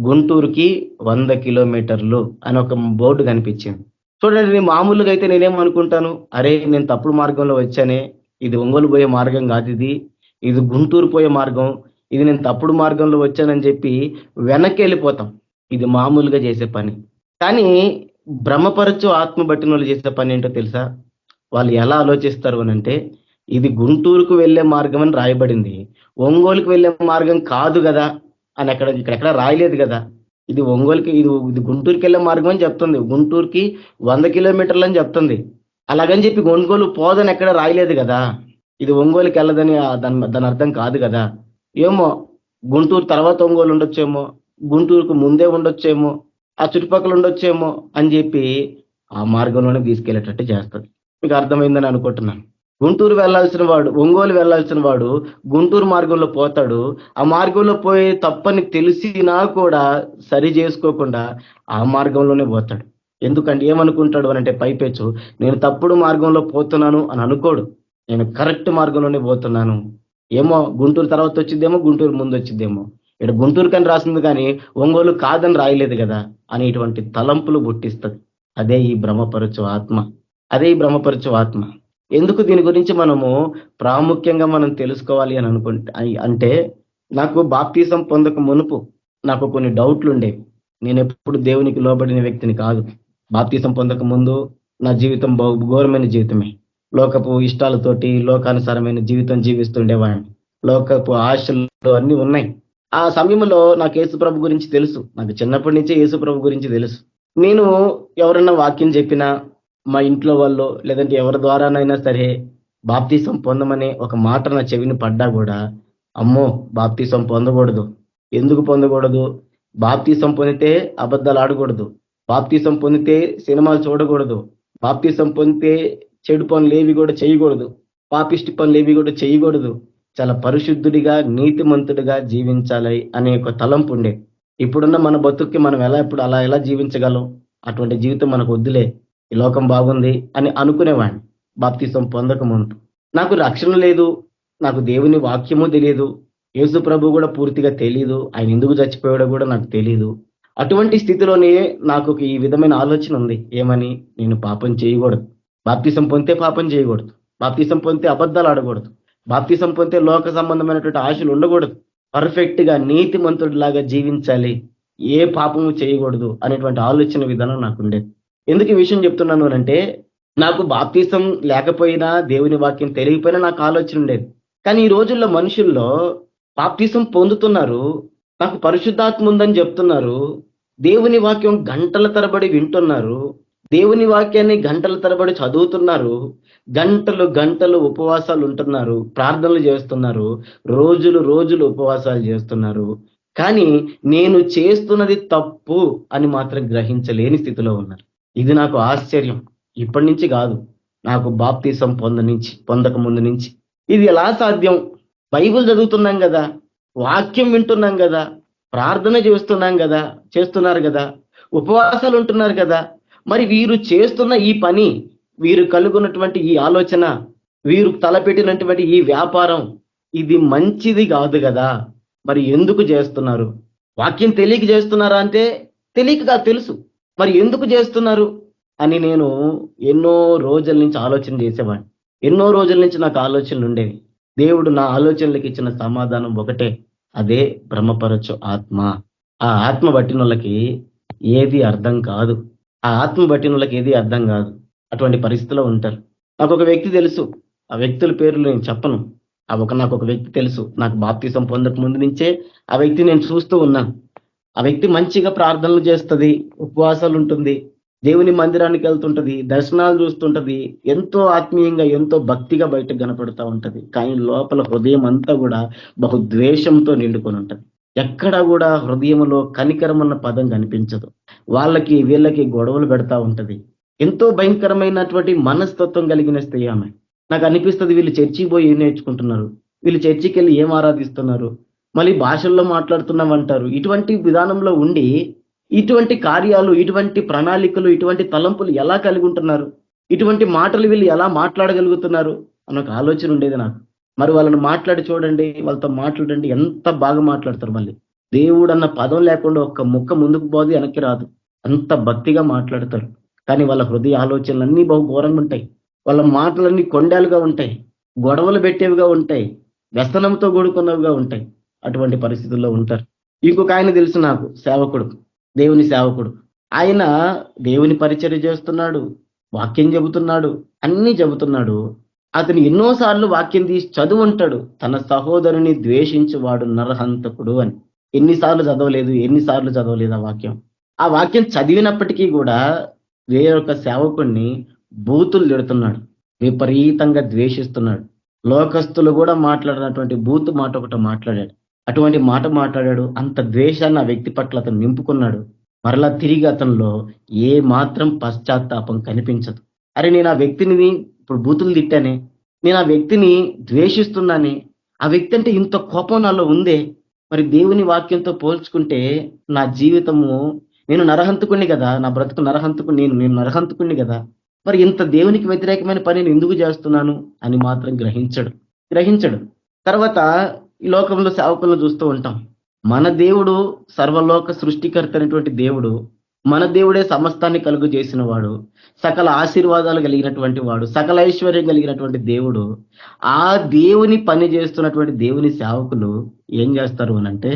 గుంటూరుకి 100 కిలోమీటర్లు అని ఒక బోర్డు కనిపించింది. చూడండి, మామూలుగా అయితే నేనేమనుకుంటాను, అరే నేను తప్పుడు మార్గంలో వచ్చానే, ఇది ఒంగోలు పోయే మార్గం కాదు, ఇది గుంటూరు పోయే మార్గం, ఇది నేను తప్పుడు మార్గంలో వచ్చానని చెప్పి వెనక్కి వెళ్ళిపోతాం. ఇది మామూలుగా చేసే పని. కానీ భ్రమపరచు ఆత్మ బట్టిన వాళ్ళు చేసే పని ఏంటో తెలుసా? వాళ్ళు ఎలా ఆలోచిస్తారు అని అంటే ఇది గుంటూరుకు వెళ్ళే మార్గం అని రాయబడింది, ఒంగోలుకు వెళ్ళే మార్గం కాదు కదా అని ఇక్కడెక్కడ రాయలేదు కదా. ఇది ఒంగోలుకి, ఇది గుంటూరుకి వెళ్ళే మార్గం అని చెప్తుంది, గుంటూరుకి 100 కిలోమీటర్లు అని చెప్తుంది. అలాగని చెప్పి ఒంగోలు పోదని ఎక్కడ రాయలేదు కదా. ఇది ఒంగోలుకి వెళ్ళదని దాని అర్థం కాదు కదా. ఏమో గుంటూరు తర్వాత ఒంగోలు ఉండొచ్చేమో, గుంటూరుకు ముందే ఉండొచ్చేమో, ఆ చుట్టుపక్కల ఉండొచ్చేమో అని చెప్పి ఆ మార్గంలోనే తీసుకెళ్లేటట్టు చేస్తుంది. మీకు అర్థమైందని అనుకుంటున్నాను. గుంటూరు వెళ్లాల్సిన వాడు, ఒంగోలు వెళ్లాల్సిన వాడు గుంటూరు మార్గంలో పోతాడు. ఆ మార్గంలో పోయి తప్పని తెలిసినా కూడా సరి చేసుకోకుండా ఆ మార్గంలోనే పోతాడు. ఎందుకంటే ఏమనుకుంటాడు అని అంటే పైపెచ్చు, నేను తప్పుడు మార్గంలో పోతున్నాను అని అనుకోడు, నేను కరెక్ట్ మార్గంలోనే పోతున్నాను, ఏమో గుంటూరు తర్వాత వచ్చిద్దేమో, గుంటూరు ముందు వచ్చిద్దేమో. ఇక్కడ గుంటూరు కని రాసింది కానీ ఒంగోలు కాదని రాయలేదు కదా అనేటువంటి తలంపులు పుట్టిస్తుంది. అదే ఈ భ్రమపరచు ఆత్మ, అదే ఈ భ్రమపరచు ఆత్మ. ఎందుకు దీని గురించి మనము ప్రాముఖ్యంగా మనం తెలుసుకోవాలి అని అంటే నాకు బాప్తీసం పొందక మునుపు నాకు కొన్ని డౌట్లు ఉండేవి. నేను ఎప్పుడు దేవునికి లోబడిన వ్యక్తిని కాదు. బాప్తీసం పొందక ముందు నా జీవితం ఘోరమైన జీవితమే. లోకపు ఇష్టాలతోటి లోకానుసారమైన జీవితం జీవిస్తుండేవాడిని. లోకపు ఆశలు అన్నీ ఉన్నాయి. ఆ సమయంలో నాకు యేసుప్రభు గురించి తెలుసు. నాకు చిన్నప్పటి నుంచే యేసుప్రభు గురించి తెలుసు. నేను ఎవరన్నా వాక్యం చెప్పినా, మా ఇంట్లో వాళ్ళు లేదంటే ఎవరి ద్వారానైనా సరే బాప్తీసం పొందమనే ఒక మాట నా చెవిని పడ్డా కూడా, అమ్మో బాప్తీసం పొందకూడదు. ఎందుకు పొందకూడదు? బాప్తీసం పొందితే అబద్ధాలు ఆడకూడదు, బాప్తీసం పొందితే సినిమాలు చూడకూడదు, బాప్తీసం పొందితే చెడు పనులు ఏవి కూడా చేయకూడదు, పాపిష్టి పనులు ఏవి కూడా చేయకూడదు, చాలా పరిశుద్ధుడిగా నీతిమంతుడిగా జీవించాలి అనే ఒక తలంపు ఉండే. ఇప్పుడున్న మన బతుక్కి మనం ఇప్పుడు ఎలా జీవించగలం? అటువంటి జీవితం మనకు వద్దులే, ఈ లోకం బాగుంది అని అనుకునేవాడిని. బాప్తీసం పొందక ముందు నాకు రక్షణ లేదు, నాకు దేవుని వాక్యము తెలియదు, యేసు ప్రభు కూడా పూర్తిగా తెలియదు, ఆయన ఎందుకు చచ్చిపోయాడో కూడా నాకు తెలియదు. అటువంటి స్థితిలోనే నాకు ఈ విధమైన ఆలోచన ఉంది. ఏమని? నేను పాపం చేయకూడదు, బాప్తీసం పొందితే పాపం చేయకూడదు, బాప్తీసం పొందితే అబద్ధాలు ఆడకూడదు, బాప్తీసం పొందితే లోక సంబంధమైనటువంటి ఆశలు ఉండకూడదు, పర్ఫెక్ట్ గా నీతిమంతుడిలాగా జీవించాలి, ఏ పాపము చేయకూడదు అనేటువంటి ఆలోచన విధానం నాకు ఉండేది. ఎందుకు ఈ విషయం చెప్తున్నాను అంటే, నాకు బాప్తీసం లేకపోయినా దేవుని వాక్యం తెలియకపోయినా నాకు ఆలోచన ఉండేది. కానీ ఈ రోజుల్లో మనుషుల్లో బాప్తీసం పొందుతున్నారు, నాకు పరిశుద్ధాత్మ ఉందని చెప్తున్నారు, దేవుని వాక్యం గంటల తరబడి వింటున్నారు, దేవుని వాక్యాన్ని గంటల తరబడి చదువుతున్నారు, గంటలు గంటలు ఉపవాసాలు ఉంటున్నారు, ప్రార్థనలు చేస్తున్నారు, రోజులు ఉపవాసాలు చేస్తున్నారు. కానీ నేను చేస్తున్నది తప్పు అని మాత్రం గ్రహించలేని స్థితిలో ఉన్నారు. ఇది నాకు ఆశ్చర్యం. ఇప్పటి నుంచి కాదు, నాకు బాప్తీసం పొందక ముందు నుంచి. ఇది ఎలా సాధ్యం? బైబిల్ చదువుతున్నాం కదా, వాక్యం వింటున్నాం కదా, ప్రార్థన చేస్తున్నారు కదా, ఉపవాసాలు ఉంటున్నారు కదా, మరి వీరు చేస్తున్న ఈ పని, వీరు కలుగున్నటువంటి ఈ ఆలోచన, వీరు తలపెట్టినటువంటి ఈ వ్యాపారం, ఇది మంచిది కాదు కదా, మరి ఎందుకు చేస్తున్నారు? వాక్యం తెలియక చేస్తున్నారా అంటే తెలియక తెలుసు, మరి ఎందుకు చేస్తున్నారు అని నేను ఎన్నో రోజుల నుంచి ఆలోచన చేసేవాడిని. ఎన్నో రోజుల నుంచి నాకు ఆలోచనలు ఉండేవి. దేవుడు నా ఆలోచనలకు ఇచ్చిన సమాధానం ఒకటే, అదే భ్రమపరచు ఆత్మ. ఆ ఆత్మ బట్టిన వాళ్ళకి ఏది అర్థం కాదు, ఆ ఆత్మ బట్టిన వాళ్ళకి ఏది అర్థం కాదు. అటువంటి పరిస్థితిలో ఉంటారు. నాకు ఒక వ్యక్తి తెలుసు, ఆ వ్యక్తుల పేర్లు నేను చెప్పను. నాకు ఒక వ్యక్తి తెలుసు, నాకు బాప్తీసం పొందక ముందు నుంచే ఆ వ్యక్తి నేను చూస్తూ ఉన్నాను. ఆ వ్యక్తి మంచిగా ప్రార్థనలు చేస్తుంది, ఉపవాసాలు ఉంటుంది, దేవుని మందిరానికి వెళ్తుంటది, దర్శనాలు చూస్తుంటది, ఎంతో ఆత్మీయంగా ఎంతో భక్తిగా బయటకు కనపడుతూ ఉంటది. కానీ లోపల హృదయం అంతా కూడా బహుద్వేషంతో నిండుకొని ఉంటది. ఎక్కడ కూడా హృదయంలో కనికరం అన్న పదం కనిపించదు. వీళ్ళకి గొడవలు పెడతా ఉంటది. ఎంతో భయంకరమైనటువంటి మనస్తత్వం కలిగిన స్త్రీ ఆమె. నాకు అనిపిస్తుంది, వీళ్ళు చర్చికి పోయి ఏం నేర్చుకుంటున్నారు, వీళ్ళు చర్చికి వెళ్ళి ఏం ఆరాధిస్తున్నారు, మళ్ళీ భాషల్లో మాట్లాడుతున్నామంటారు. ఇటువంటి విధానంలో ఉండి ఇటువంటి కార్యాలు, ఇటువంటి ప్రణాళికలు, ఇటువంటి తలంపులు ఎలా కలిగి ఉంటున్నారు, ఇటువంటి మాటలు వీళ్ళు ఎలా మాట్లాడగలుగుతున్నారు అన్న ఒక ఆలోచన ఉండేది నాకు. మరి వాళ్ళని మాట్లాడి చూడండి, వాళ్ళతో మాట్లాడండి, ఎంత బాగా మాట్లాడతారు. మళ్ళీ దేవుడు అన్న పదం లేకుండా ఒక్క ముక్క ముందుకు పోదు, వెనక్కి రాదు, అంత భక్తిగా మాట్లాడతారు. కానీ వాళ్ళ హృదయ ఆలోచనలన్నీ బహు ఘోరంగా ఉంటాయి. వాళ్ళ మాటలన్నీ కొండాలుగా ఉంటాయి, గొడవలు పెట్టేవిగా ఉంటాయి, వ్యసనంతో కూడుకున్నవిగా ఉంటాయి. అటువంటి పరిస్థితుల్లో ఉంటారు. ఇంకొక ఆయన తెలుసు నాకు, సేవకుడు, దేవుని సేవకుడు. ఆయన దేవుని పరిచర్య చేస్తున్నాడు, వాక్యం చెబుతున్నాడు, అన్నీ చెబుతున్నాడు. అతను ఎన్నోసార్లు వాక్యం తీసి చదువుంటాడు, తన సహోదరుని ద్వేషించువాడు నరహంతకుడు అని. ఎన్నిసార్లు చదవలేదు ఆ వాక్యం చదివినప్పటికీ కూడా వేరొక సేవకుడిని బూతులు తిడుతున్నాడు, విపరీతంగా ద్వేషిస్తున్నాడు. లోకస్తులు కూడా మాట్లాడినటువంటి బూతు మాట ఒకటి మాట్లాడాడు. అటువంటి మాట మాట్లాడాడు. అంత ద్వేషాన్ని ఆ వ్యక్తి పట్ల అతను నింపుకున్నాడు. మరలా తిరిగి అతనిలో ఏ మాత్రం పశ్చాత్తాపం కనిపించదు. అరే, నేను ఆ వ్యక్తిని ఇప్పుడు బూతులు తిట్టానే, నేను ఆ వ్యక్తిని ద్వేషిస్తున్నానే, ఆ వ్యక్తి అంటే ఇంత కోపం నాలో ఉందే, మరి దేవుని వాక్యంతో పోల్చుకుంటే నా జీవితము, నేను నరహంతుకుని కదా, నా బ్రతుకు నరహంతుకుని, నేను నరహంతుకుని కదా, మరి ఇంత దేవునికి వ్యతిరేకమైన పని నేను ఎందుకు చేస్తున్నాను అని మాత్రం గ్రహించడు. తర్వాత ఈ లోకంలో సేవకులను చూస్తూ ఉంటాం. మన దేవుడు సర్వలోక సృష్టికర్త అయినటువంటి దేవుడు, మన దేవుడే సమస్తాన్ని కలుగు చేసిన వాడు, సకల ఆశీర్వాదాలు కలిగినటువంటి వాడు, సకల ఐశ్వర్యం కలిగినటువంటి దేవుడు. ఆ దేవుని పని చేస్తున్నటువంటి దేవుని సేవకులు ఏం చేస్తారు అనంటే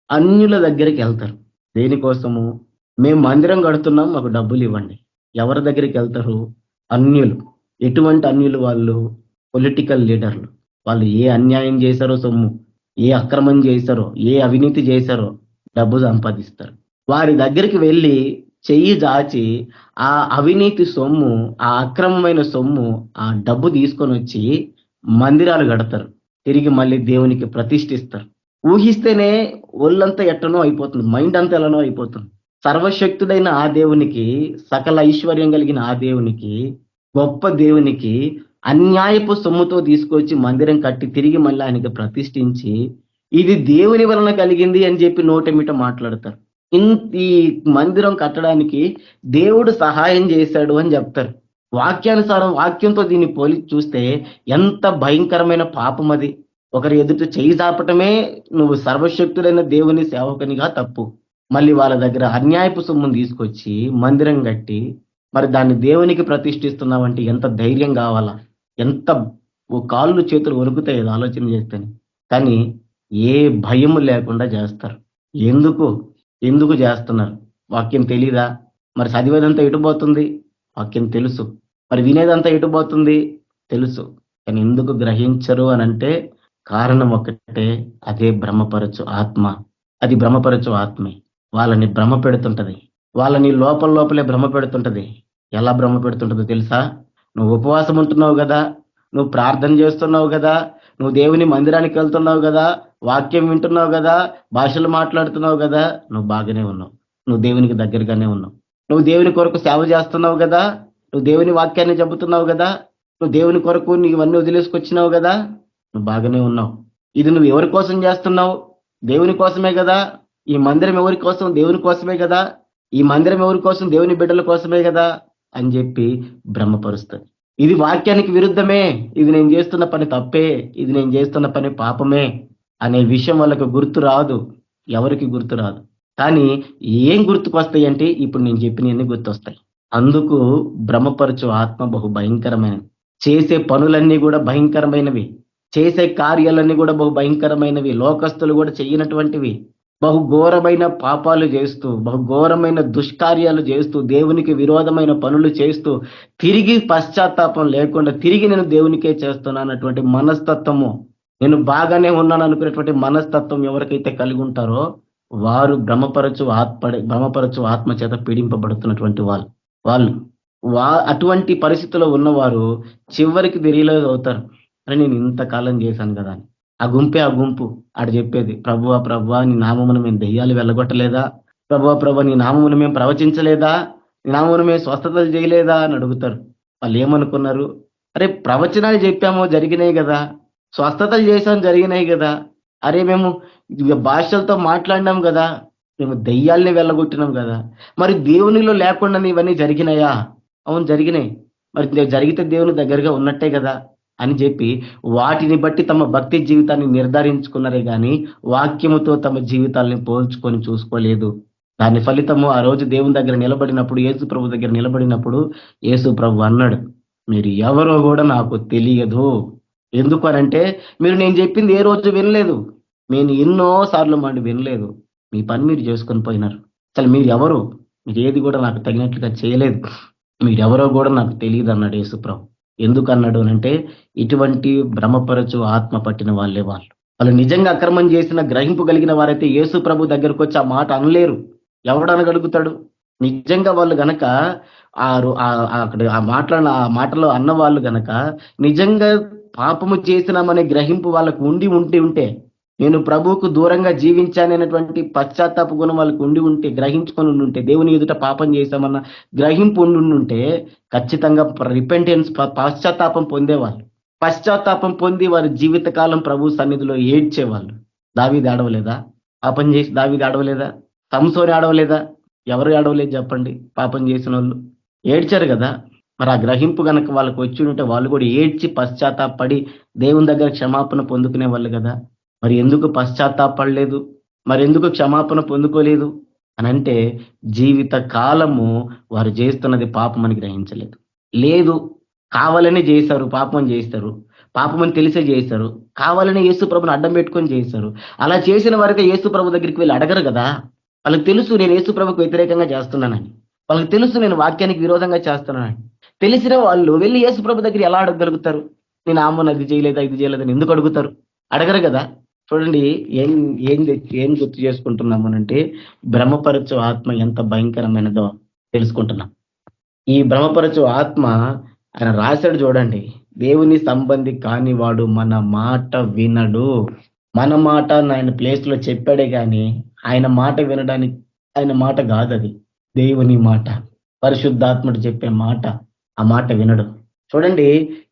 అన్యుల దగ్గరికి వెళ్తారు. దేనికోసము? మేము మందిరం కడుతున్నాం, మాకు డబ్బులు ఇవ్వండి. ఎవరి దగ్గరికి వెళ్తారు? అన్యులు. ఎటువంటి అన్యులు? వాళ్ళు పొలిటికల్ లీడర్లు. వాళ్ళు ఏ అన్యాయం చేశారో సొమ్ము, ఏ అక్రమం చేశారో, ఏ అవినీతి చేశారో డబ్బు సంపాదిస్తారు. వారి దగ్గరికి వెళ్ళి చెయ్యి దాచి ఆ అవినీతి సొమ్ము, ఆ అక్రమమైన సొమ్ము, ఆ డబ్బు తీసుకొని వచ్చి మందిరాలు కడతారు. తిరిగి మళ్ళీ దేవునికి ప్రతిష్ఠిస్తారు. ఊహిస్తేనే ఒళ్ళంతా ఎట్టనో అయిపోతుంది, మైండ్ అంతా ఎలానో అయిపోతుంది. సర్వశక్తుడైన ఆ దేవునికి, సకల ఐశ్వర్యం కలిగిన ఆ దేవునికి, గొప్ప దేవునికి అన్యాయపు సొమ్ముతో తీసుకొచ్చి మందిరం కట్టి తిరిగి మళ్ళీ ఆయనకి ప్రతిష్ఠించి ఇది దేవుని వలన కలిగింది అని చెప్పి నోటెమిట మాట్లాడతారు. ఈ మందిరం కట్టడానికి దేవుడు సహాయం చేశాడు అని చెప్తారు. వాక్యానుసారం వాక్యంతో దీన్ని పోలి చూస్తే ఎంత భయంకరమైన పాపం అది. ఒకరి ఎదుట చేయి చాపటమే నువ్వు సర్వశక్తుడైన దేవుని సేవకునిగా తప్పు. మళ్ళీ వాళ్ళ దగ్గర అన్యాయపు సొమ్మును తీసుకొచ్చి మందిరం కట్టి మరి దాన్ని దేవునికి ప్రతిష్ఠిస్తున్నావంటే ఎంత ధైర్యం కావాలా, ఎంత కాళ్ళు చేతులు వణుకుతాయి ఆలోచన చేస్తేనే. కానీ ఏ భయము లేకుండా చేస్తారు. ఎందుకు చేస్తున్నారు? వాక్యం తెలీదా? మరి చదివేదంతా ఎటుపోతుంది? వాక్యం తెలుసు. మరి వినేదంతా ఎటుపోతుంది? తెలుసు. కానీ ఎందుకు గ్రహించరు అనంటే కారణం ఒకటే, అదే భ్రమపరచు ఆత్మ. అది భ్రమపరచు ఆత్మే వాళ్ళని భ్రమ పెడుతుంటది. వాళ్ళని లోపలే భ్రమ పెడుతుంటది. ఎలా భ్రమ పెడుతుంటదో తెలుసా? నువ్వు ఉపవాసం ఉంటున్నావు కదా, నువ్వు ప్రార్థన చేస్తున్నావు కదా, నువ్వు దేవుని మందిరానికి వెళ్తున్నావు కదా, వాక్యం వింటున్నావు కదా, భాషలు మాట్లాడుతున్నావు కదా, నువ్వు బాగానే ఉన్నావు, నువ్వు దేవునికి దగ్గరగానే ఉన్నావు, నువ్వు దేవుని కొరకు సేవ చేస్తున్నావు కదా, నువ్వు దేవుని వాక్యాన్ని చెబుతున్నావు కదా, నువ్వు దేవుని కొరకు నీవన్నీ వదిలేసుకొచ్చినావు కదా, నువ్వు బాగానే ఉన్నావు. ఇది నువ్వు ఎవరి కోసం చేస్తున్నావు? దేవుని కోసమే కదా. ఈ మందిరం ఎవరి కోసం? దేవుని కోసమే కదా. ఈ మందిరం ఎవరి కోసం? దేవుని బిడ్డల కోసమే కదా అని చెప్పి భ్రమపరుస్తుంది. ఇది వాక్యానికి విరుద్ధమే, ఇది నేను చేస్తున్న పని తప్పే, ఇది నేను చేస్తున్న పని పాపమే అనే విషయం వాళ్ళకు గుర్తు రాదు. ఎవరికి గుర్తు రాదు. కానీ ఏం గుర్తుకొస్తాయి అంటే ఇప్పుడు నేను చెప్పినవన్నీ గుర్తొస్తాయి. అందుకు భ్రమపరచు ఆత్మ బహు భయంకరమైనవి. చేసే పనులన్నీ కూడా భయంకరమైనవి, చేసే కార్యాలన్నీ కూడా బహు భయంకరమైనవి, లోకస్తులు కూడా చెయ్యనటువంటివి. బహు ఘోరమైన పాపాలు చేస్తూ, బహు ఘోరమైన దుష్కార్యాలు చేస్తూ, దేవునికి విరోధమైన పనులు చేస్తూ, తిరిగి పశ్చాత్తాపం లేకుండా తిరిగి నేను దేవునికే చేస్తున్నానటువంటి మనస్తత్వము, నేను బాగానే ఉన్నాను అనుకునేటువంటి మనస్తత్వం ఎవరికైతే కలిగి ఉంటారో వారు భ్రమపరచు ఆత్మ చేత పీడింపబడుతున్నటువంటి వాళ్ళు అటువంటి పరిస్థితిలో ఉన్నవారు చివరికి రియలైజ్ అవుతారు, అని నేను ఇంతకాలం చేశాను కదా అని. ఆ గుంపు ఆడు చెప్పేది, ప్రభువా నీ నామమును మేము దెయ్యాలు వెళ్ళగొట్టలేదా, ప్రభువా నీ నామమును మేము ప్రవచించలేదా, నీ నామమును మేము స్వస్థతలు చేయలేదా అని అడుగుతారు. వాళ్ళు ఏమనుకున్నారు? అరే ప్రవచనాలు చెప్పామో జరిగినాయి కదా, స్వస్థతలు చేసాం జరిగినాయి కదా, అరే మేము భాషలతో మాట్లాడినాం కదా, మేము దెయ్యాల్ని వెళ్ళగొట్టినాం కదా, మరి దేవునిలో లేకుండా ఇవన్నీ జరిగినాయా? అవును జరిగినాయి. మరి జరిగితే దేవుని దగ్గరగా ఉన్నట్టే కదా అని చెప్పి వాటిని బట్టి తమ భక్తి జీవితాన్ని నిర్ధారించుకున్నారే కానీ వాక్యముతో తమ జీవితాలని పోల్చుకొని చూసుకోలేదు. దాని ఫలితము ఆ రోజు దేవుని దగ్గర నిలబడినప్పుడు, యేసు ప్రభు దగ్గర నిలబడినప్పుడు యేసు ప్రభు అన్నాడు, మీరు ఎవరో కూడా నాకు తెలియదు. ఎందుకు అనంటే మీరు నేను చెప్పింది ఏ రోజు వినలేదు, నేను ఎన్నో సార్లు మాట వినలేదు, మీ పని మీరు చేసుకొని పోయినారు. అసలు మీరు ఎవరు? మీరు ఏది కూడా నాకు తగినట్లుగా చేయలేదు, మీరెవరో కూడా నాకు తెలియదు అన్నాడు యేసు ప్రభు. ఎందుకు అన్నాడు అంటే ఇటువంటి భ్రమపరచు ఆత్మ పట్టిన వాళ్ళు నిజంగా అక్రమం చేసిన గ్రహింపు కలిగిన వారైతే యేసు ప్రభు దగ్గరకు వచ్చి ఆ మాట అనలేరు. ఎవడు అనగలుగుతాడు? నిజంగా వాళ్ళు గనక అక్కడ ఆ మాటలో అన్న వాళ్ళు గనక నిజంగా పాపము చేసినామనే గ్రహింపు వాళ్ళకు ఉంటే, నేను ప్రభువుకు దూరంగా జీవించాననేటువంటి పశ్చాత్తాప గుణం వాళ్ళకు ఉంటే, గ్రహించుకొని ఉంటే, దేవుని ఎదుట పాపం చేశామన్న గ్రహింపు ఉంటే ఖచ్చితంగా రిపెంటెన్స్ పశ్చాత్తాపం పొందేవాళ్ళు. పశ్చాత్తాపం పొంది వారి జీవితకాలం ప్రభు సన్నిధిలో ఏడ్చేవాళ్ళు. దావీదు ఆడవలేదా? పాపం చేసి దావీదు ఆడవలేదా? సంసోని ఆడవలేదా? ఎవరు ఆడవలేదు చెప్పండి? పాపం చేసిన వాళ్ళు ఏడ్చారు కదా. మరి ఆ గ్రహింపు కనుక వాళ్ళకి వచ్చి ఉంటే వాళ్ళు కూడా ఏడ్చి పశ్చాత్తాపడి దేవుని దగ్గర క్షమాపణ పొందుకునే వాళ్ళు కదా. మరి ఎందుకు పశ్చాత్తాపడలేదు, మరి ఎందుకు క్షమాపణ పొందుకోలేదు అని అంటే జీవిత కాలము వారు చేస్తున్నది పాపం అని గ్రహించలేదు. లేదు, కావాలనే చేశారు, పాపం చేస్తారు, పాపం అని తెలిసే చేశారు, కావాలనే యేసు ప్రభుని అడ్డం పెట్టుకొని చేశారు. అలా చేసిన వారికి యేసు ప్రభు దగ్గరికి వెళ్ళి అడగరు కదా. వాళ్ళకి తెలుసు నేను యేసు ప్రభుకు వ్యతిరేకంగా చేస్తున్నానని, వాళ్ళకి తెలుసు నేను వాక్యానికి విరోధంగా చేస్తున్నానని. తెలిసిన వాళ్ళు వెళ్ళి యేసు ప్రభు దగ్గర ఎలా అడగగలుగుతారు? నేను ఆమెను అది చేయలేదు ఇది చేయలేదని ఎందుకు అడుగుతారు? అడగరు కదా. చూడండి ఏం ఏం ఏం గుర్తు చేసుకుంటున్నామనంటే భ్రమపరచు ఆత్మ ఎంత భయంకరమైనదో తెలుసుకుంటున్నాం. ఈ భ్రమపరచు ఆత్మ ఆయన రాశాడు చూడండి, దేవుని సంబంధి కానివాడు మన మాట వినడు. మన మాట ఆయన ప్లేస్ లో చెప్పాడే కానీ ఆయన మాట వినడానికి ఆయన మాట కాదు, అది దేవుని మాట, పరిశుద్ధాత్ముడు చెప్పే మాట. ఆ మాట వినడు. చూడండి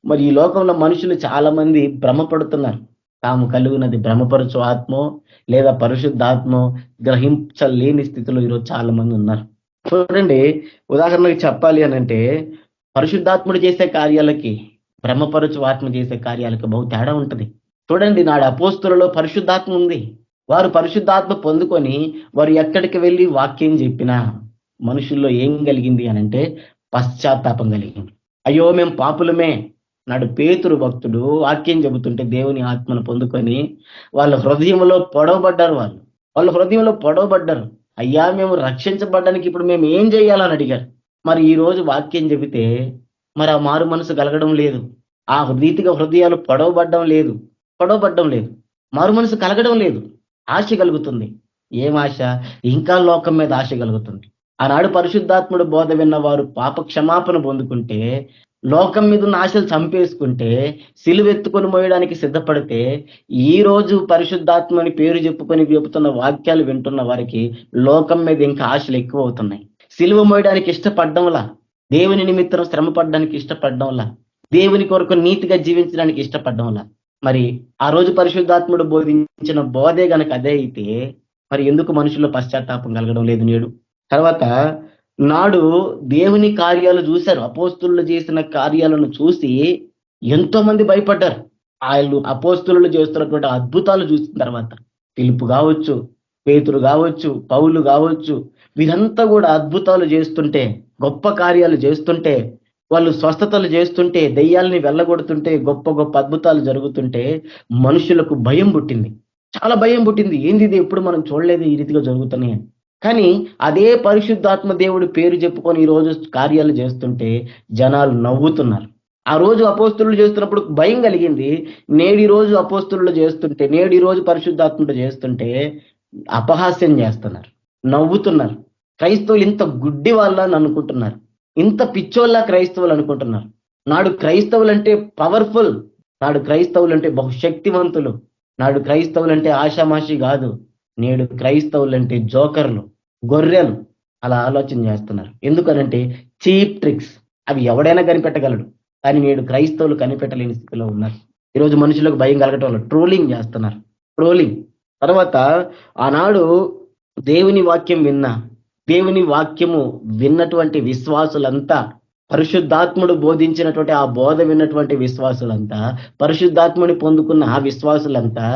మరి ఈ లోకంలో మనుషులు చాలా మంది భ్రమపడుతున్నారు. తాము కలిగినది భ్రమపరచు ఆత్మో లేదా పరిశుద్ధాత్మో గ్రహించలేని స్థితిలో ఈరోజు చాలా మంది ఉన్నారు. చూడండి ఉదాహరణకు చెప్పాలి అనంటే పరిశుద్ధాత్ముడు చేసే కార్యాలకి బ్రహ్మపరచు ఆత్మ చేసే కార్యాలకి బహు తేడా ఉంటది. చూడండి నాడు అపోస్తులలో పరిశుద్ధాత్మ ఉంది. వారు పరిశుద్ధాత్మ పొందుకొని వారు ఎక్కడికి వెళ్ళి వాక్యం చెప్పినా మనుషుల్లో ఏం కలిగింది అనంటే పశ్చాత్తాపం కలిగింది. అయ్యో మేము పాపులమే. నాడు పేతురు భక్తుడు వాక్యం చెబుతుంటే దేవుని ఆత్మను పొందుకొని వాళ్ళ హృదయంలో పొడవబడ్డారు. వాళ్ళ హృదయంలో పొడవబడ్డారు. అయ్యా మేము రక్షించబడ్డానికి ఇప్పుడు మేము ఏం చేయాలని అడిగారు. మరి ఈ రోజు వాక్యం చెబితే మరి ఆ మారు మనసు కలగడం లేదు, ఆ రీతిగా హృదయాలు పొడవబడ్డం లేదు, మారు మనసు కలగడం లేదు. ఆశ కలుగుతుంది. ఏం ఆశ? ఇంకా లోకం మీద ఆశ కలుగుతుంది. ఆనాడు పరిశుద్ధాత్ముడు బోధ విన్న వారు పాప క్షమాపణ పొందుకుంటే, లోకం మీద ఉన్న ఆశలు చంపేసుకుంటే, సిలువెత్తుకొని మోయడానికి సిద్ధపడితే, ఈ రోజు పరిశుద్ధాత్మని పేరు చెప్పుతున్న వాక్యాలు వింటున్న వారికి లోకం మీద ఇంకా ఆశలు ఎక్కువ అవుతున్నాయి. సిలువ మోయడానికి ఇష్టపడ్డంలా, దేవుని నిమిత్తం శ్రమ పడడానికి ఇష్టపడ్డంలా, దేవుని కొరకు నీతిగా జీవించడానికి ఇష్టపడ్డంలా. మరి ఆ రోజు పరిశుద్ధాత్ముడు బోధించిన బోధే గనక అదే అయితే మరి ఎందుకు మనుషుల్లో పశ్చాత్తాపం కలగడం లేదు నేడు? తర్వాత నాడు దేవుని కార్యాలు చూశారు. అపోస్తులు చేసిన కార్యాలను చూసి ఎంతో మంది భయపడ్డారు. వాళ్ళు అపోస్తులు చేస్తున్నటువంటి అద్భుతాలు చూసిన తర్వాత ఫిలిప్పు కావచ్చు, పేతురు కావచ్చు, పౌలు కావచ్చు, వీరంతా కూడా అద్భుతాలు చేస్తుంటే, గొప్ప కార్యాలు చేస్తుంటే, వాళ్ళు స్వస్థతలు చేస్తుంటే, దెయ్యాలని వెళ్ళగొడుతుంటే, గొప్ప గొప్ప అద్భుతాలు జరుగుతుంటే మనుషులకు భయం పుట్టింది, చాలా భయం పుట్టింది. ఏంది ఇది, ఎప్పుడు మనం చూడలేదు ఈ రీతిగా జరుగుతున్నాయి. కానీ అదే పరిశుద్ధాత్మ దేవుడు పేరు చెప్పుకొని ఈ రోజు కార్యాలు చేస్తుంటే జనాలు నవ్వుతున్నారు. ఆ రోజు అపోస్తులు చేస్తున్నప్పుడు భయం కలిగింది. నేడి రోజు అపోస్తులు చేస్తుంటే, నేడి రోజు పరిశుద్ధాత్ముడు చేస్తుంటే అపహాస్యం చేస్తున్నారు, నవ్వుతున్నారు. క్రైస్తవులు ఇంత గుడ్డి వాళ్ళని అనుకుంటున్నారు, ఇంత పిచ్చోళ్ళ క్రైస్తవులు అనుకుంటున్నారు. నాడు క్రైస్తవులు అంటే పవర్ఫుల్, నాడు క్రైస్తవులు అంటే బహుశక్తివంతులు, నాడు క్రైస్తవులు అంటే ఆషామాషి కాదు. నేడు క్రైస్తవులు అంటే జోకర్లు, గొర్రెలు అలా ఆలోచన చేస్తున్నారు. ఎందుకనంటే చీప్ ట్రిక్స్, అవి ఎవడైనా కనిపెట్టగలడు. కానీ నేడు క్రైస్తవులు కనిపెట్టలేని స్థితిలో ఉన్నారు. ఈరోజు మనుషులకు భయం కలగటం వల్ల ట్రోలింగ్ చేస్తున్నారు, ట్రోలింగ్. తర్వాత ఆనాడు దేవుని వాక్యం దేవుని వాక్యము విన్నటువంటి విశ్వాసులంతా, పరిశుద్ధాత్ముడు బోధించినటువంటి ఆ బోధ విన్నటువంటి విశ్వాసులంతా, పరిశుద్ధాత్ముని పొందుకున్న ఆ విశ్వాసులంతా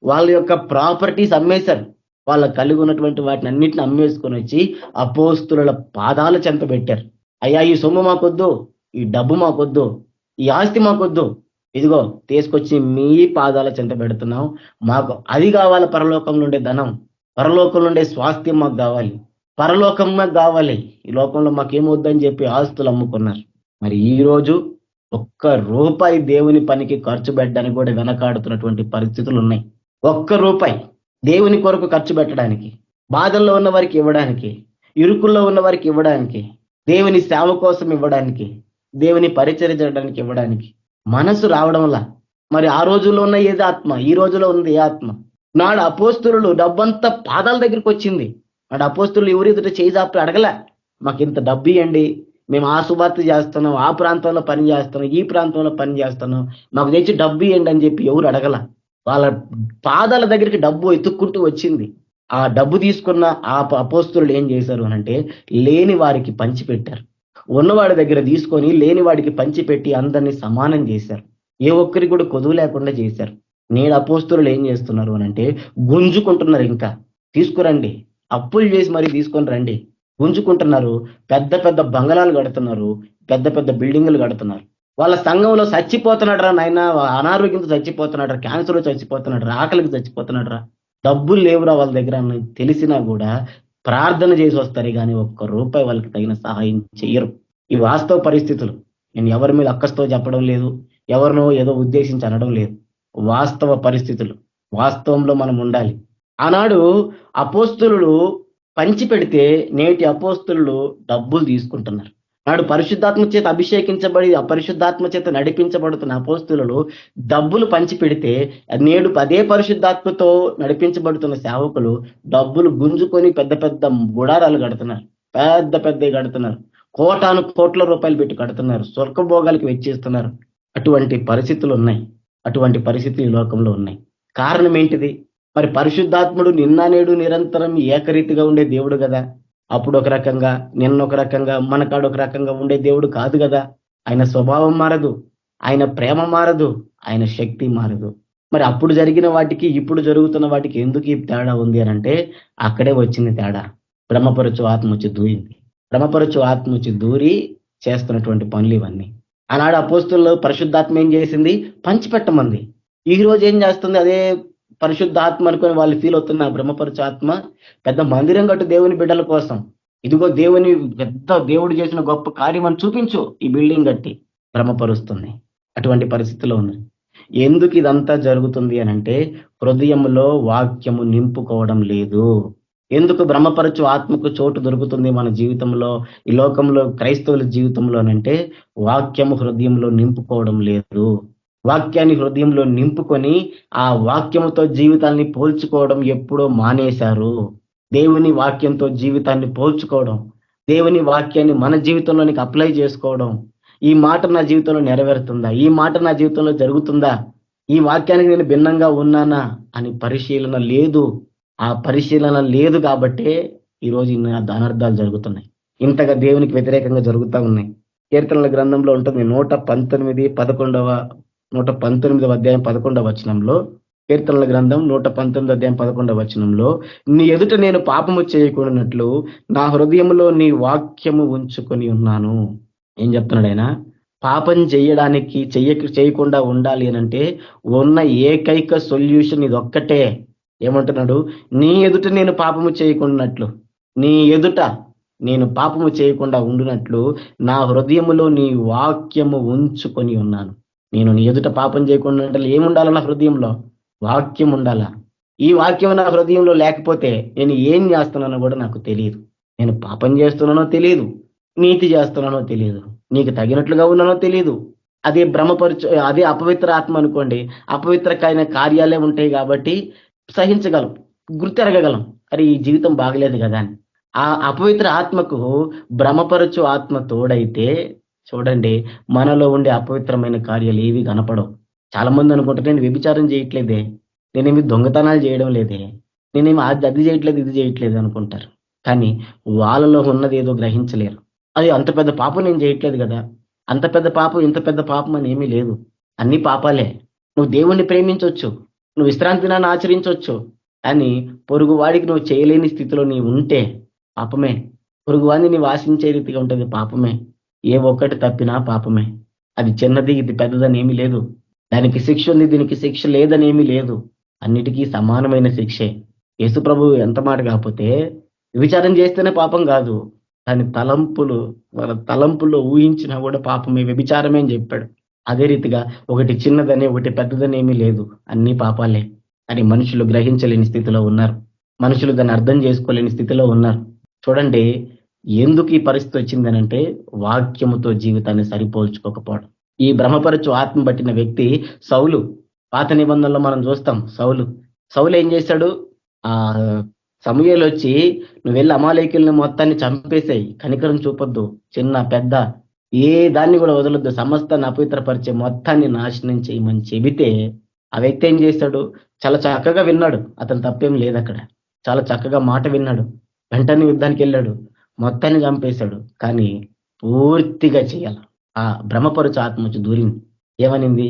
వాళ్ళ యొక్క ప్రాపర్టీస్ అమ్మేశారు. వాళ్ళ కలిగి ఉన్నటువంటి వాటిని అన్నిటిని అమ్మేసుకొని వచ్చి అపోస్తుల పాదాల చెంత పెట్టారు. అయ్యా ఈ సొమ్ము మాకొద్దు, ఈ డబ్బు మాకొద్దు, ఈ ఆస్తి మాకొద్దు, ఇదిగో తీసుకొచ్చి మీ పాదాల చెంత పెడుతున్నాం, మాకు అది కావాలి, పరలోకంలో ఉండే ధనం, పరలోకంలో ఉండే స్వాస్థ్యం మాకు కావాలి, పరలోకం మాకు కావాలి, ఈ లోకంలో మాకేమొద్దని చెప్పి ఆస్తులు అమ్ముకున్నారు. మరి ఈ రోజు ఒక్క రూపాయి దేవుని పనికి ఖర్చు పెట్టడానికి కూడా వెనకాడుతున్నటువంటి పరిస్థితులు ఉన్నాయి. ఒక్క రూపాయి దేవుని కొరకు ఖర్చు పెట్టడానికి, బాధల్లో ఉన్న వారికి ఇవ్వడానికి, ఇరుకుల్లో ఉన్న వారికి ఇవ్వడానికి, దేవుని సేవ కోసం ఇవ్వడానికి, దేవుని పరిచరించడానికి ఇవ్వడానికి మనసు రావడంలా. మరి ఆ రోజుల్లో ఉన్న ఏది ఆత్మ, ఈ రోజులో ఉంది ఏ ఆత్మ? నాడు అపోస్తులు డబ్బంతా పాదాల దగ్గరికి వచ్చింది. నాడు అపోస్తులు ఎవరు ఎదుట చేజాపి అడగలే, మాకు ఇంత డబ్బు ఇవ్వండి, మేము ఆ సువార్త చేస్తున్నాం, ఆ ప్రాంతంలో పని చేస్తున్నాం, ఈ ప్రాంతంలో పని చేస్తున్నాం, మాకు తెచ్చి డబ్బు ఇవ్వండి అని చెప్పి ఎవరు అడగల. వాళ్ళ పాదాల దగ్గరికి డబ్బు ఎత్తుక్కుంటూ వచ్చింది. ఆ డబ్బు తీసుకున్న ఆ అపోస్తులు ఏం చేశారు అనంటే లేని వారికి పంచిపెట్టారు. ఉన్నవాడి దగ్గర తీసుకొని లేని వాడికి పంచిపెట్టి అందరినీ సమానం చేశారు. ఏ ఒక్కరికి కూడా కొదువు లేకుండా చేశారు. నేడు అపోస్తులు ఏం చేస్తున్నారు అనంటే గుంజుకుంటున్నారు. ఇంకా తీసుకురండి, అప్పులు చేసి మరీ తీసుకొని రండి. గుంజుకుంటున్నారు, పెద్ద పెద్ద బంగళాలు కడుతున్నారు, పెద్ద పెద్ద బిల్డింగులు కడుతున్నారు. వాళ్ళ సంఘంలో చచ్చిపోతున్నాడు రా నాయన, అనారోగ్యంతో చచ్చిపోతున్నాడు రా, క్యాన్సర్ చచ్చిపోతున్నాడు రా, ఆకలికి చచ్చిపోతున్నాడు రా, డబ్బులు లేవురా వాళ్ళ దగ్గర అని తెలిసినా కూడా ప్రార్థన చేసి వస్తారు, కానీ ఒక్క రూపాయి వాళ్ళకి తగిన సహాయం చెయ్యరు. ఈ వాస్తవ పరిస్థితులు. నేను ఎవరి మీద అక్కస్తో చెప్పడం లేదు, ఎవరినో ఏదో ఉద్దేశించి అనడం లేదు. వాస్తవ పరిస్థితులు, వాస్తవంలో మనం ఉండాలి. ఆనాడు అపోస్తులు పంచి పెడితే నేటి అపోస్తులు డబ్బులు తీసుకుంటున్నారు. నాడు పరిశుద్ధాత్మ చేత అభిషేకించబడి అపరిశుద్ధాత్మ చేత నడిపించబడుతున్న అపోస్తులు డబ్బులు పంచి పెడితే నేడు అదే పరిశుద్ధాత్మతో నడిపించబడుతున్న సేవకులు డబ్బులు గుంజుకొని పెద్ద పెద్ద గుడారాలు కడుతున్నారు, పెద్ద పెద్ద కడుతున్నారు, కోటాను కోట్ల రూపాయలు పెట్టి కడుతున్నారు, స్వర్గభోగాలకి వెచ్చిస్తున్నారు. అటువంటి పరిస్థితులు ఉన్నాయి, అటువంటి పరిస్థితులు ఈ లోకంలో ఉన్నాయి. కారణం ఏంటిది? మరి పరిశుద్ధాత్ముడు నిన్న నేడు నిరంతరం ఏకరీతిగా ఉండే దేవుడు కదా. అప్పుడు ఒక రకంగా, నిన్న ఒక రకంగా, మనకాడు ఒక రకంగా ఉండే దేవుడు కాదు కదా. ఆయన స్వభావం మారదు, ఆయన ప్రేమ మారదు, ఆయన శక్తి మారదు. మరి అప్పుడు జరిగిన వాటికి ఇప్పుడు జరుగుతున్న వాటికి ఎందుకు ఈ తేడా ఉంది అని అంటే అక్కడే వచ్చింది తేడా. భ్రమపరచు ఆత్మ వచ్చి దూరింది. భ్రమపరచు ఆత్మ వచ్చి దూరి చేస్తున్నటువంటి పనులు ఇవన్నీ. ఆనాడు అపోస్తుల్లో పరిశుద్ధాత్మ ఏం చేసింది? పంచిపెట్టమంది. ఈ రోజు ఏం చేస్తుంది? అదే పరిశుద్ధాత్మ అనుకొని వాళ్ళు ఫీల్ అవుతున్న బ్రహ్మపరచు ఆత్మ పెద్ద మందిరం కట్టు దేవుని బిడ్డల కోసం, ఇదిగో దేవుని పెద్ద దేవుడు చేసిన గొప్ప కార్యం అని చూపించు, ఈ బిల్డింగ్ కట్టి భ్రమపరుస్తుంది. అటువంటి పరిస్థితిలో ఉంది. ఎందుకు ఇదంతా జరుగుతుంది అని అంటే హృదయంలో వాక్యము నింపుకోవడం లేదు. ఎందుకు భ్రమపరచు ఆత్మకు చోటు దొరుకుతుంది మన జీవితంలో, ఈ లోకంలో క్రైస్తవుల జీవితంలో అంటే వాక్యము హృదయంలో నింపుకోవడం లేదు. వాక్యాన్ని హృదయంలో నింపుకొని ఆ వాక్యముతో జీవితాన్ని పోల్చుకోవడం ఎప్పుడో మానేశారు. దేవుని వాక్యంతో జీవితాన్ని పోల్చుకోవడం, దేవుని వాక్యాన్ని మన జీవితంలోనికి అప్లై చేసుకోవడం, ఈ మాట నా జీవితంలో నెరవేరుతుందా, ఈ మాట నా జీవితంలో జరుగుతుందా, ఈ వాక్యానికి నేను భిన్నంగా ఉన్నానా అని పరిశీలన లేదు. ఆ పరిశీలన లేదు కాబట్టే ఈరోజు ఇన్ని అనర్థాలు జరుగుతున్నాయి, ఇంతగా దేవునికి వ్యతిరేకంగా జరుగుతూ ఉన్నాయి. కీర్తనల గ్రంథంలో ఉంటుంది 119వ అధ్యాయం 11వ వచనంలో, కీర్తనల గ్రంథం 119వ అధ్యాయం 11వ వచనంలో, నీ ఎదుట నేను పాపము చేయకూడనట్లు నా హృదయంలో నీ వాక్యము ఉంచుకొని ఉన్నాను. ఏం చెప్తున్నాడు ఆయన? పాపం చేయడానికి చేయకుండా ఉండాలి అనంటే ఉన్న ఏకైక సొల్యూషన్ ఇది ఒక్కటే. ఏమంటున్నాడు? నీ ఎదుట నేను పాపము చేయకున్నట్లు, నీ ఎదుట నేను పాపము చేయకుండా ఉండునట్లు నా హృదయములో నీ వాక్యము ఉంచుకొని ఉన్నాను. నేను నీ ఎదుట పాపం చేయకుండా అంటే ఏముండాలి? నా హృదయంలో వాక్యం ఉండాలా. ఈ వాక్యం నా హృదయంలో లేకపోతే నేను ఏం చేస్తున్నానో కూడా నాకు తెలియదు. నేను పాపం చేస్తున్నానో తెలియదు, నీతి చేస్తున్నానో తెలియదు, నీకు తగినట్లుగా ఉన్నానో తెలియదు. అదే అదే అపవిత్ర ఆత్మ అనుకోండి, అపవిత్రకైన కార్యాలే ఉంటాయి కాబట్టి సహించగలం, గుర్తెరగగలం, అరే ఈ జీవితం బాగలేదు కదా అని. ఆ అపవిత్ర ఆత్మకు భ్రమపరచు ఆత్మ తోడైతే చూడండి, మనలో ఉండే అపవిత్రమైన కార్యాలు ఏవి కనపడవు. చాలా మంది అనుకుంటారు, నేను వ్యభిచారం చేయట్లేదే, నేనేమి దొంగతనాలు చేయడం లేదే, నేనేమి అది చేయట్లేదు ఇది చేయట్లేదు అనుకుంటారు. కానీ వాళ్ళలో ఉన్నది ఏదో గ్రహించలేరు. అది అంత పెద్ద పాపం నేను చేయట్లేదు కదా, అంత పెద్ద పాపం ఇంత పెద్ద పాపం అని ఏమీ లేదు, అన్ని పాపాలే. నువ్వు దేవుణ్ణి ప్రేమించవచ్చు, నువ్వు విశ్రాంతి దినాన్ని ఆచరించవచ్చు, కానీ పొరుగు వాడికి నువ్వు చేయలేని స్థితిలో నీవు ఉంటే పాపమే. పొరుగువాడిని నీవు ఆశించే రీతిగా ఉంటుంది, పాపమే. ఏ ఒక్కటి తప్పినా పాపమే. అది చిన్నది ఇది పెద్దదని ఏమీ లేదు, దానికి శిక్ష ఉంది దీనికి శిక్ష లేదని ఏమీ లేదు, అన్నిటికీ సమానమైన శిక్షే. యేసు ప్రభువు ఎంత మాట కాకపోతే విచారం చేస్తేనే పాపం కాదు, దాని వాళ్ళ తలంపుల్లో ఊహించినా కూడా పాపమే, వ్యభిచారమే అని చెప్పాడు. అదే రీతిగా ఒకటి చిన్నదని ఒకటి పెద్దదని ఏమీ లేదు, అన్ని పాపాలే అని మనుషులు గ్రహించలేని స్థితిలో ఉన్నారు, మనుషులు దాన్ని అర్థం చేసుకోలేని స్థితిలో ఉన్నారు. చూడండి ఎందుకు ఈ పరిస్థితి వచ్చిందనంటే వాక్యముతో జీవితాన్ని సరిపోల్చుకోకపోవడం. ఈ భ్రమపరచు ఆత్మ పట్టిన వ్యక్తి సౌలు. పాత నిబంధనలో మనం చూస్తాం, సౌలు ఏం చేశాడు? ఆ సమూయేలు వచ్చి నువ్వు వెళ్ళి అమాలేకీయులను మొత్తాన్ని చంపేసాయి, కనికరం చూపొద్దు, చిన్న పెద్ద ఏ దాన్ని కూడా వదలొద్దు, సమస్తాన్ని అపవిత్రపరిచే మొత్తాన్ని నాశనం చేయమని చెబితే ఆ వ్యక్తి ఏం చేశాడు? చాలా చక్కగా విన్నాడు, అతను తప్పేం లేదు అక్కడ, చాలా చక్కగా మాట విన్నాడు, వెంటనే యుద్ధానికి వెళ్ళాడు, మొత్తాన్ని చంపేశాడు. కానీ పూర్తిగా చేయాల. ఆ భ్రమపరుచు ఆత్మ వచ్చి దూరింది. ఏమనింది?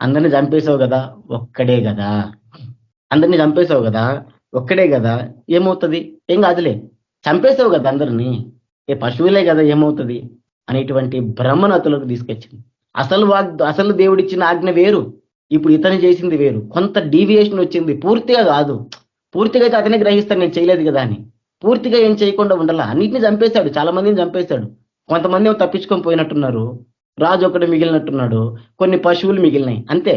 అందరినీ చంపేశావు కదా, ఒక్కడే కదా, అందరినీ చంపేశావు కదా, ఒక్కడే కదా, ఏమవుతుంది? ఏం కాదులే, చంపేశావు కదా అందరినీ, ఏ పశువులే కదా, ఏమవుతుంది అనేటువంటి భ్రమను అతలకు తీసుకొచ్చింది. అసలు దేవుడిచ్చిన ఆజ్ఞ వేరు, ఇప్పుడు ఇతను చేసింది వేరు. కొంత డీవియేషన్ వచ్చింది, పూర్తిగా కాదు. పూర్తిగా అయితే అతనే గ్రహిస్తాడు నేను చేయలేదు కదా అని. పూర్తిగా ఏం చేయకుండా ఉండాలా, అన్నింటినీ చంపేశాడు, చాలా మందిని చంపేశాడు. కొంతమంది ఏమో తప్పించుకొని పోయినట్టున్నారు, రాజు ఒకటి మిగిలినట్టున్నాడు, కొన్ని పశువులు మిగిలినాయి, అంతే.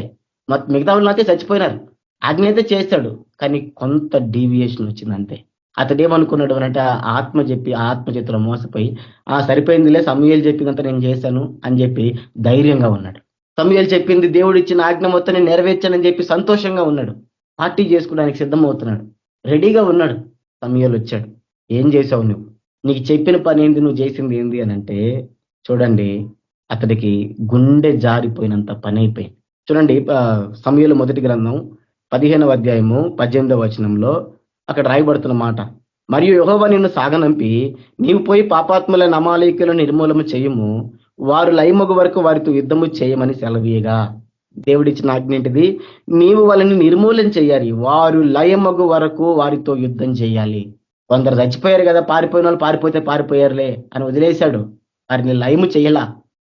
మిగతా వాళ్ళు అయితే చచ్చిపోయినారు. ఆజ్ఞ అయితే చేశాడు, కానీ కొంత డీవియేషన్ వచ్చింది అంతే. అతడేమనుకున్నాడు అంటే ఆత్మ చెప్పి ఆత్మ చేతిలో మోసపోయి సరిపోయిందిలే, సమూయేలు చెప్పిందంతా నేను చేశాను అని చెప్పి ధైర్యంగా ఉన్నాడు. సమూయేలు చెప్పింది దేవుడు ఇచ్చిన ఆజ్ఞ మొత్తం నేను నెరవేర్చానని చెప్పి సంతోషంగా ఉన్నాడు. పార్టీ చేసుకోవడానికి సిద్ధమవుతున్నాడు, రెడీగా ఉన్నాడు. సమూయేలు వచ్చాడు. ఏం చేశావు నువ్వు? నీకు చెప్పిన పని ఏంది, నువ్వు చేసింది ఏంది అని అంటే చూడండి, అతడికి గుండె జారిపోయినంత పని అయిపోయింది. చూడండి, సమూయేలు మొదటి గ్రంథం 15వ అధ్యాయము 18వ వచనంలో అక్కడ రాయబడుతున్న మాట, మరియు యెహోవా నిన్ను సాగనంపి నీవు పోయి పాపాత్ములైన అమాలేకీయులను నిర్మూలన చేయము, వారు లయమగు వరకు వారితో యుద్ధము చేయమని సెలవీయగా. దేవుడిచ్చిన ఆజ్ఞ ఏంటిది? నీవు వాళ్ళని నిర్మూలన చేయాలి, వారు లయమగు వరకు వారితో యుద్ధం చేయాలి. కొందరు చచ్చిపోయారు కదా, పారిపోయిన వాళ్ళు పారిపోతే పారిపోయారులే అని వదిలేశాడు. వారిని లయము చేయలా.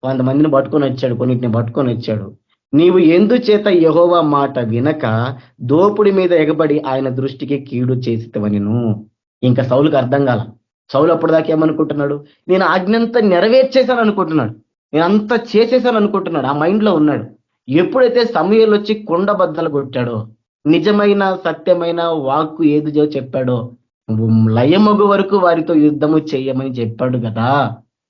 100 మందిని పట్టుకొని వచ్చాడు, కొన్నిటిని పట్టుకొని వచ్చాడు. నీవు ఎందుచేత యెహోవా మాట వినక దోపుడి మీద ఎగబడి ఆయన దృష్టికి కీడు చేసితవనిను. ఇంకా సౌలుకి అర్థం కాల. సౌలు అప్పటిదాకా ఏమనుకుంటున్నాడు? నేను ఆజ్ఞంతా నెరవేర్చేశాను అనుకుంటున్నాడు, నేను అంతా చేసేసాను అనుకుంటున్నాడు, ఆ మైండ్ లో ఉన్నాడు. ఎప్పుడైతే సమూయేలు వచ్చి కొండ బద్దలు కొట్టాడో, నిజమైన సత్యమైన వాక్కు ఏది చెప్పాడో, లయమగు వరకు వారితో యుద్ధము చేయమని చెప్పాడు కదా,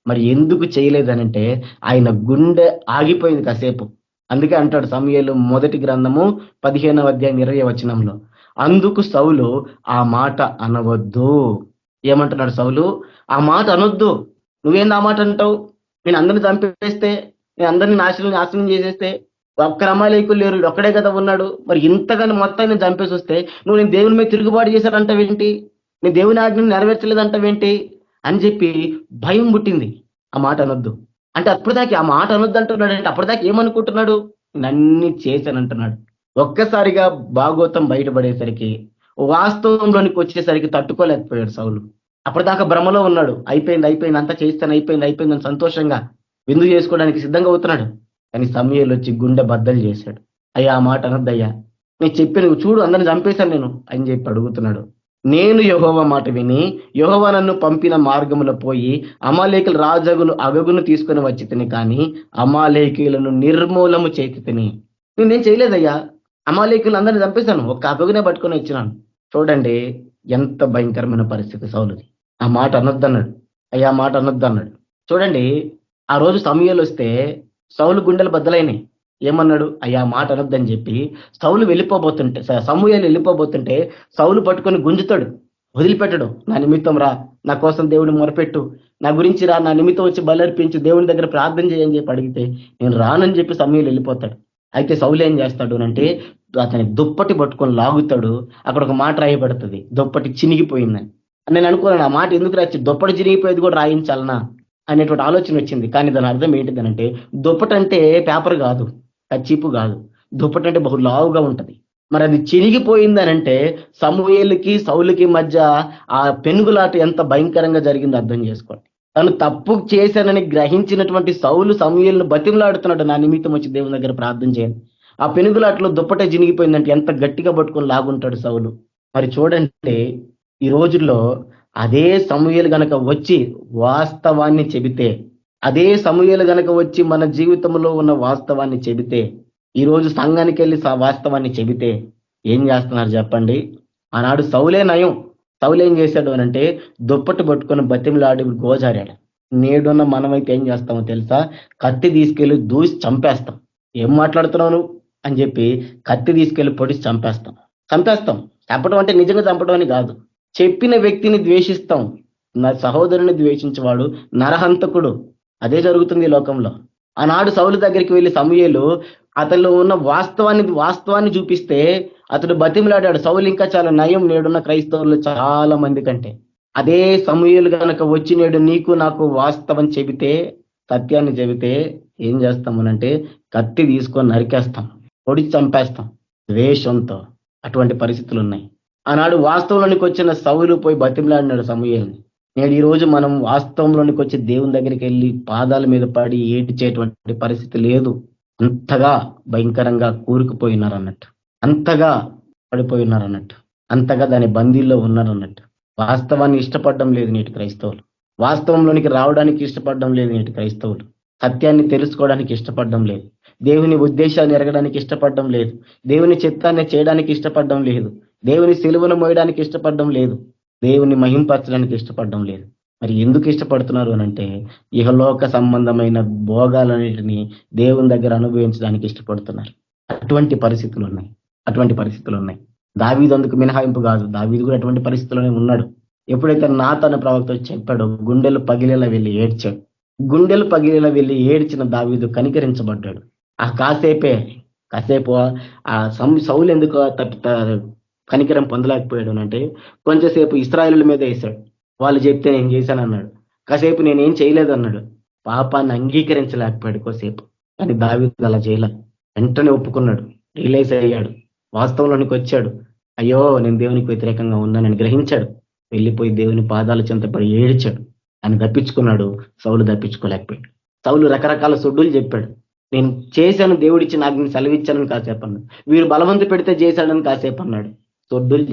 మరి ఎందుకు చేయలేదనంటే ఆయన గుండె ఆగిపోయింది కాసేపు. అందుకే అంటాడు సమూయేలు మొదటి గ్రంథము 15వ అధ్యాయం 20వ వచనంలో, అందుకు సౌలు ఆ మాట అనవద్దు. ఏమంటున్నాడు సౌలు? ఆ మాట అనొద్దు. నువ్వేంది ఆ మాట అంటావు? నేను అందరిని చంపేస్తే, నేను అందరినీ నాశనం చేసేస్తే, ఒక్క అమాలేకులు లేరు, ఒక్కడే కదా ఉన్నాడు, మరి ఇంతగాని మొత్తాన్ని చంపేసి వస్తే నువ్వు నేను దేవుని మీద తిరుగుబాటు చేశాడంటావేంటి, నేను దేవుని ఆజ్ఞను నెరవేర్చలేదంటావేంటి అని చెప్పి భయం పుట్టింది. ఆ మాట అనొద్దు అంటే అప్పటిదాకా ఆ మాట అనొద్దు అంటున్నాడు. అంటే అప్పటిదాకా ఏమనుకుంటున్నాడు? నన్ని చేశానంటున్నాడు. ఒక్కసారిగా భాగవతం బయటపడేసరికి, వాస్తవంలోనికి వచ్చేసరికి తట్టుకోలేకపోయాడు సౌలు. అప్పటిదాకా భ్రమలో ఉన్నాడు. అయిపోయింది అంతా చేస్తాను, అయిపోయిందని సంతోషంగా విందు చేసుకోవడానికి సిద్ధంగా అవుతున్నాడు. కానీ సమూయేలు వచ్చి గుండె బద్దలు చేశాడు. అయ్యా ఆ మాట అనొద్దయ్యా, నేను చెప్పి నువ్వు చూడు అందరిని చంపేశాను నేను అని చెప్పి అడుగుతున్నాడు. నేను యెహోవా మాట విని యెహోవా నన్ను పంపిన మార్గములో పోయి అమాలేకుల రాజగును అగగును తీసుకుని వచ్చి తిని, కానీ అమాలేకీయులను నిర్మూలము చేతి తిని. నేనేం చేయలేదయ్యా, అమాలేకీయులు అందరిని చంపేశాను, ఒక్క అగగునే పట్టుకొని వచ్చినాను. చూడండి ఎంత భయంకరమైన పరిస్థితి సౌలుది. ఆ మాట అనొద్దన్నాడు. అయ్యా మాట అనొద్దన్నాడు. చూడండి, ఆ రోజు సమూయేలు వస్తే సౌలు గుండెలు బద్దలైనాయి. ఏమన్నాడు? అయ్యా మాట అనొద్దని చెప్పి సమూయేలు వెళ్ళిపోబోతుంటే సౌలు పట్టుకొని గుంజుతాడు, వదిలిపెట్టడు. నా నిమిత్తం రా, నా కోసం దేవుని మొరపెట్టు, నా గురించి రా, నా నిమిత్తం వచ్చి బలర్పించి దేవుని దగ్గర ప్రార్థన చేయని చెప్పి అడిగితే నేను రానని చెప్పి సమూయేలు వెళ్ళిపోతాడు. అయితే సౌలు ఏం చేస్తాడు అంటే అతని దుప్పటి పట్టుకొని లాగుతాడు. అక్కడ ఒక మాట రాయబడుతుంది, దుప్పటి చినిగిపోయిందని. నేను అనుకున్నాను ఆ మాట ఎందుకు రాసి, దుప్పటి చినిగిపోయేది కూడా రాయించాలనా అనేటువంటి ఆలోచన వచ్చింది. కానీ దాని అర్థం ఏంటిదనంటే, దుప్పటి అంటే పేపర్ కాదు, కచ్చిపు కాదు, దుప్పటి అంటే బహు లావుగా ఉంటది. మరి అది చినిగిపోయిందనంటే సమూయేలుకి సౌలుకి మధ్య ఆ పెనుగులాట ఎంత భయంకరంగా జరిగిందో అర్థం చేసుకోండి. తను తప్పు చేశానని గ్రహించినటువంటి సౌలు సమూయేలును బతిమలాడుతున్నాడు, నా నిమిత్తం వచ్చి దేవుని దగ్గర ప్రార్థన చేయండి. ఆ పెనుగులాటలో దుప్పటే చినిగిపోయిందంటే ఎంత గట్టిగా పట్టుకొని లాగుంటాడు సౌలు. మరి చూడండి, ఈ రోజుల్లో అదే సమూయేలు గనక వచ్చి వాస్తవాన్ని చెబితే, అదే సమూయేలు గనక వచ్చి మన జీవితంలో ఉన్న వాస్తవాన్ని చెబితే, ఈరోజు సంఘానికి వెళ్ళి వాస్తవాన్ని చెబితే ఏం చేస్తున్నారు చెప్పండి? ఆనాడు సౌలే నయం. సౌలు ఏం చేశాడు అనంటే దుప్పటి పట్టుకొని బతిమలాడి గోజారాడు. నేడున్న మనమైతే ఏం చేస్తామో తెలుసా? కత్తి తీసుకెళ్లి దూసి చంపేస్తాం. ఏం మాట్లాడుతున్నావు అని చెప్పి కత్తి తీసుకెళ్లి పొడిచి చంపేస్తాం. చంపడం అంటే నిజంగా చంపడం అని కాదు, చెప్పిన వ్యక్తిని ద్వేషిస్తాం. నా సహోదరుని ద్వేషించేవాడు నరహంతకుడు. అదే జరుగుతుంది ఈ లోకంలో. ఆనాడు సౌలు దగ్గరికి వెళ్ళి సమూయేలు అతనిలో ఉన్న వాస్తవాన్ని చూపిస్తే అతడు బతిమలాడాడు. సౌలు ఇంకా చాలా నయం నేడున్న క్రైస్తవులు చాలా మంది కంటే. అదే సమూయేలు గనక వచ్చి నేడు నీకు నాకు వాస్తవం చెబితే, సత్యాన్ని చెబితే ఏం చేస్తామనంటే కత్తి తీసుకొని నరికేస్తాం, పొడిచి చంపేస్తాం ద్వేషంతో. అటువంటి పరిస్థితులు ఉన్నాయి. ఆనాడు వాస్తవంలోనికి వచ్చిన సౌలు పోయి బతిమలాడినాడు సమూయేలుని. నేడు ఈ రోజు మనం వాస్తవంలోనికి వచ్చి దేవుని దగ్గరికి వెళ్ళి పాదాల మీద పడి ఏడ్చేటువంటి పరిస్థితి లేదు. అంతగా భయంకరంగా కూరుకుపోయినారన్నట్టు, అంతగా పడిపోయినారన్నట్టు, అంతగా దాని బందీల్లో ఉన్నారన్నట్టు. వాస్తవాన్ని ఇష్టపడడం లేదు నేటి క్రైస్తవులు. వాస్తవంలోనికి రావడానికి ఇష్టపడడం లేదు నేటి క్రైస్తవులు. సత్యాన్ని తెలుసుకోవడానికి ఇష్టపడడం లేదు. దేవుని ఉద్దేశాన్ని ఎరగడానికి ఇష్టపడడం లేదు. దేవుని చిత్తాన్ని చేయడానికి ఇష్టపడడం లేదు. దేవుని సిలువను మోయడానికి ఇష్టపడడం లేదు. దేవుని మహింపరచడానికి ఇష్టపడడం లేదు. మరి ఎందుకు ఇష్టపడుతున్నారు అనంటే ఇహలోక సంబంధమైన భోగాలన్నిటినీ దేవుని దగ్గర అనుభవించడానికి ఇష్టపడుతున్నారు. అటువంటి పరిస్థితులు ఉన్నాయి. అటువంటి పరిస్థితులు ఉన్నాయి. దావీదు అందుకు మినహాయింపు కాదు. దావీదు కూడా అటువంటి పరిస్థితుల్లోనే ఉన్నాడు. ఎప్పుడైతే నాతాను ప్రవక్త చెప్పాడో గుండెలు పగిలేలా వెళ్ళి ఏడ్చాడు. గుండెలు పగిలేలా వెళ్ళి ఏడ్చిన దావీదు కనికరించబడ్డాడు. ఆ కాసేపు ఆ సౌలు ఎందుకు కనికరం పొందలేకపోయాడు అంటే కొంచెంసేపు ఇశ్రాయేలుల మీద వేశాడు. వాళ్ళు చెప్తే నేను చేశాను అన్నాడు. కాసేపు నేనేం చేయలేదు అన్నాడు. పాపాన్ని అంగీకరించలేకపోయాడు కోసేపు. కానీ దావీదు అలా చేయలే. వెంటనే ఒప్పుకున్నాడు, రియలైజ్ అయ్యాడు, వాస్తవంలోనికి వచ్చాడు. అయ్యో నేను దేవునికి వ్యతిరేకంగా ఉన్నానని గ్రహించాడు. వెళ్ళిపోయి దేవుని పాదాల చెంతపడి ఏడ్చాడు. ఆయన తప్పించుకున్నాడు. సౌలు తప్పించుకోలేకపోయాడు. సౌలు రకరకాల సొడ్డులు చెప్పాడు. నేను చేశాను, దేవుడిచ్చి నాకు నేను సెలవిచ్చానని కాసేపు అన్నాడు. వీరు బలవంతు పెడితే చేశాడని కాసేపు అన్నాడు. సొడ్డులు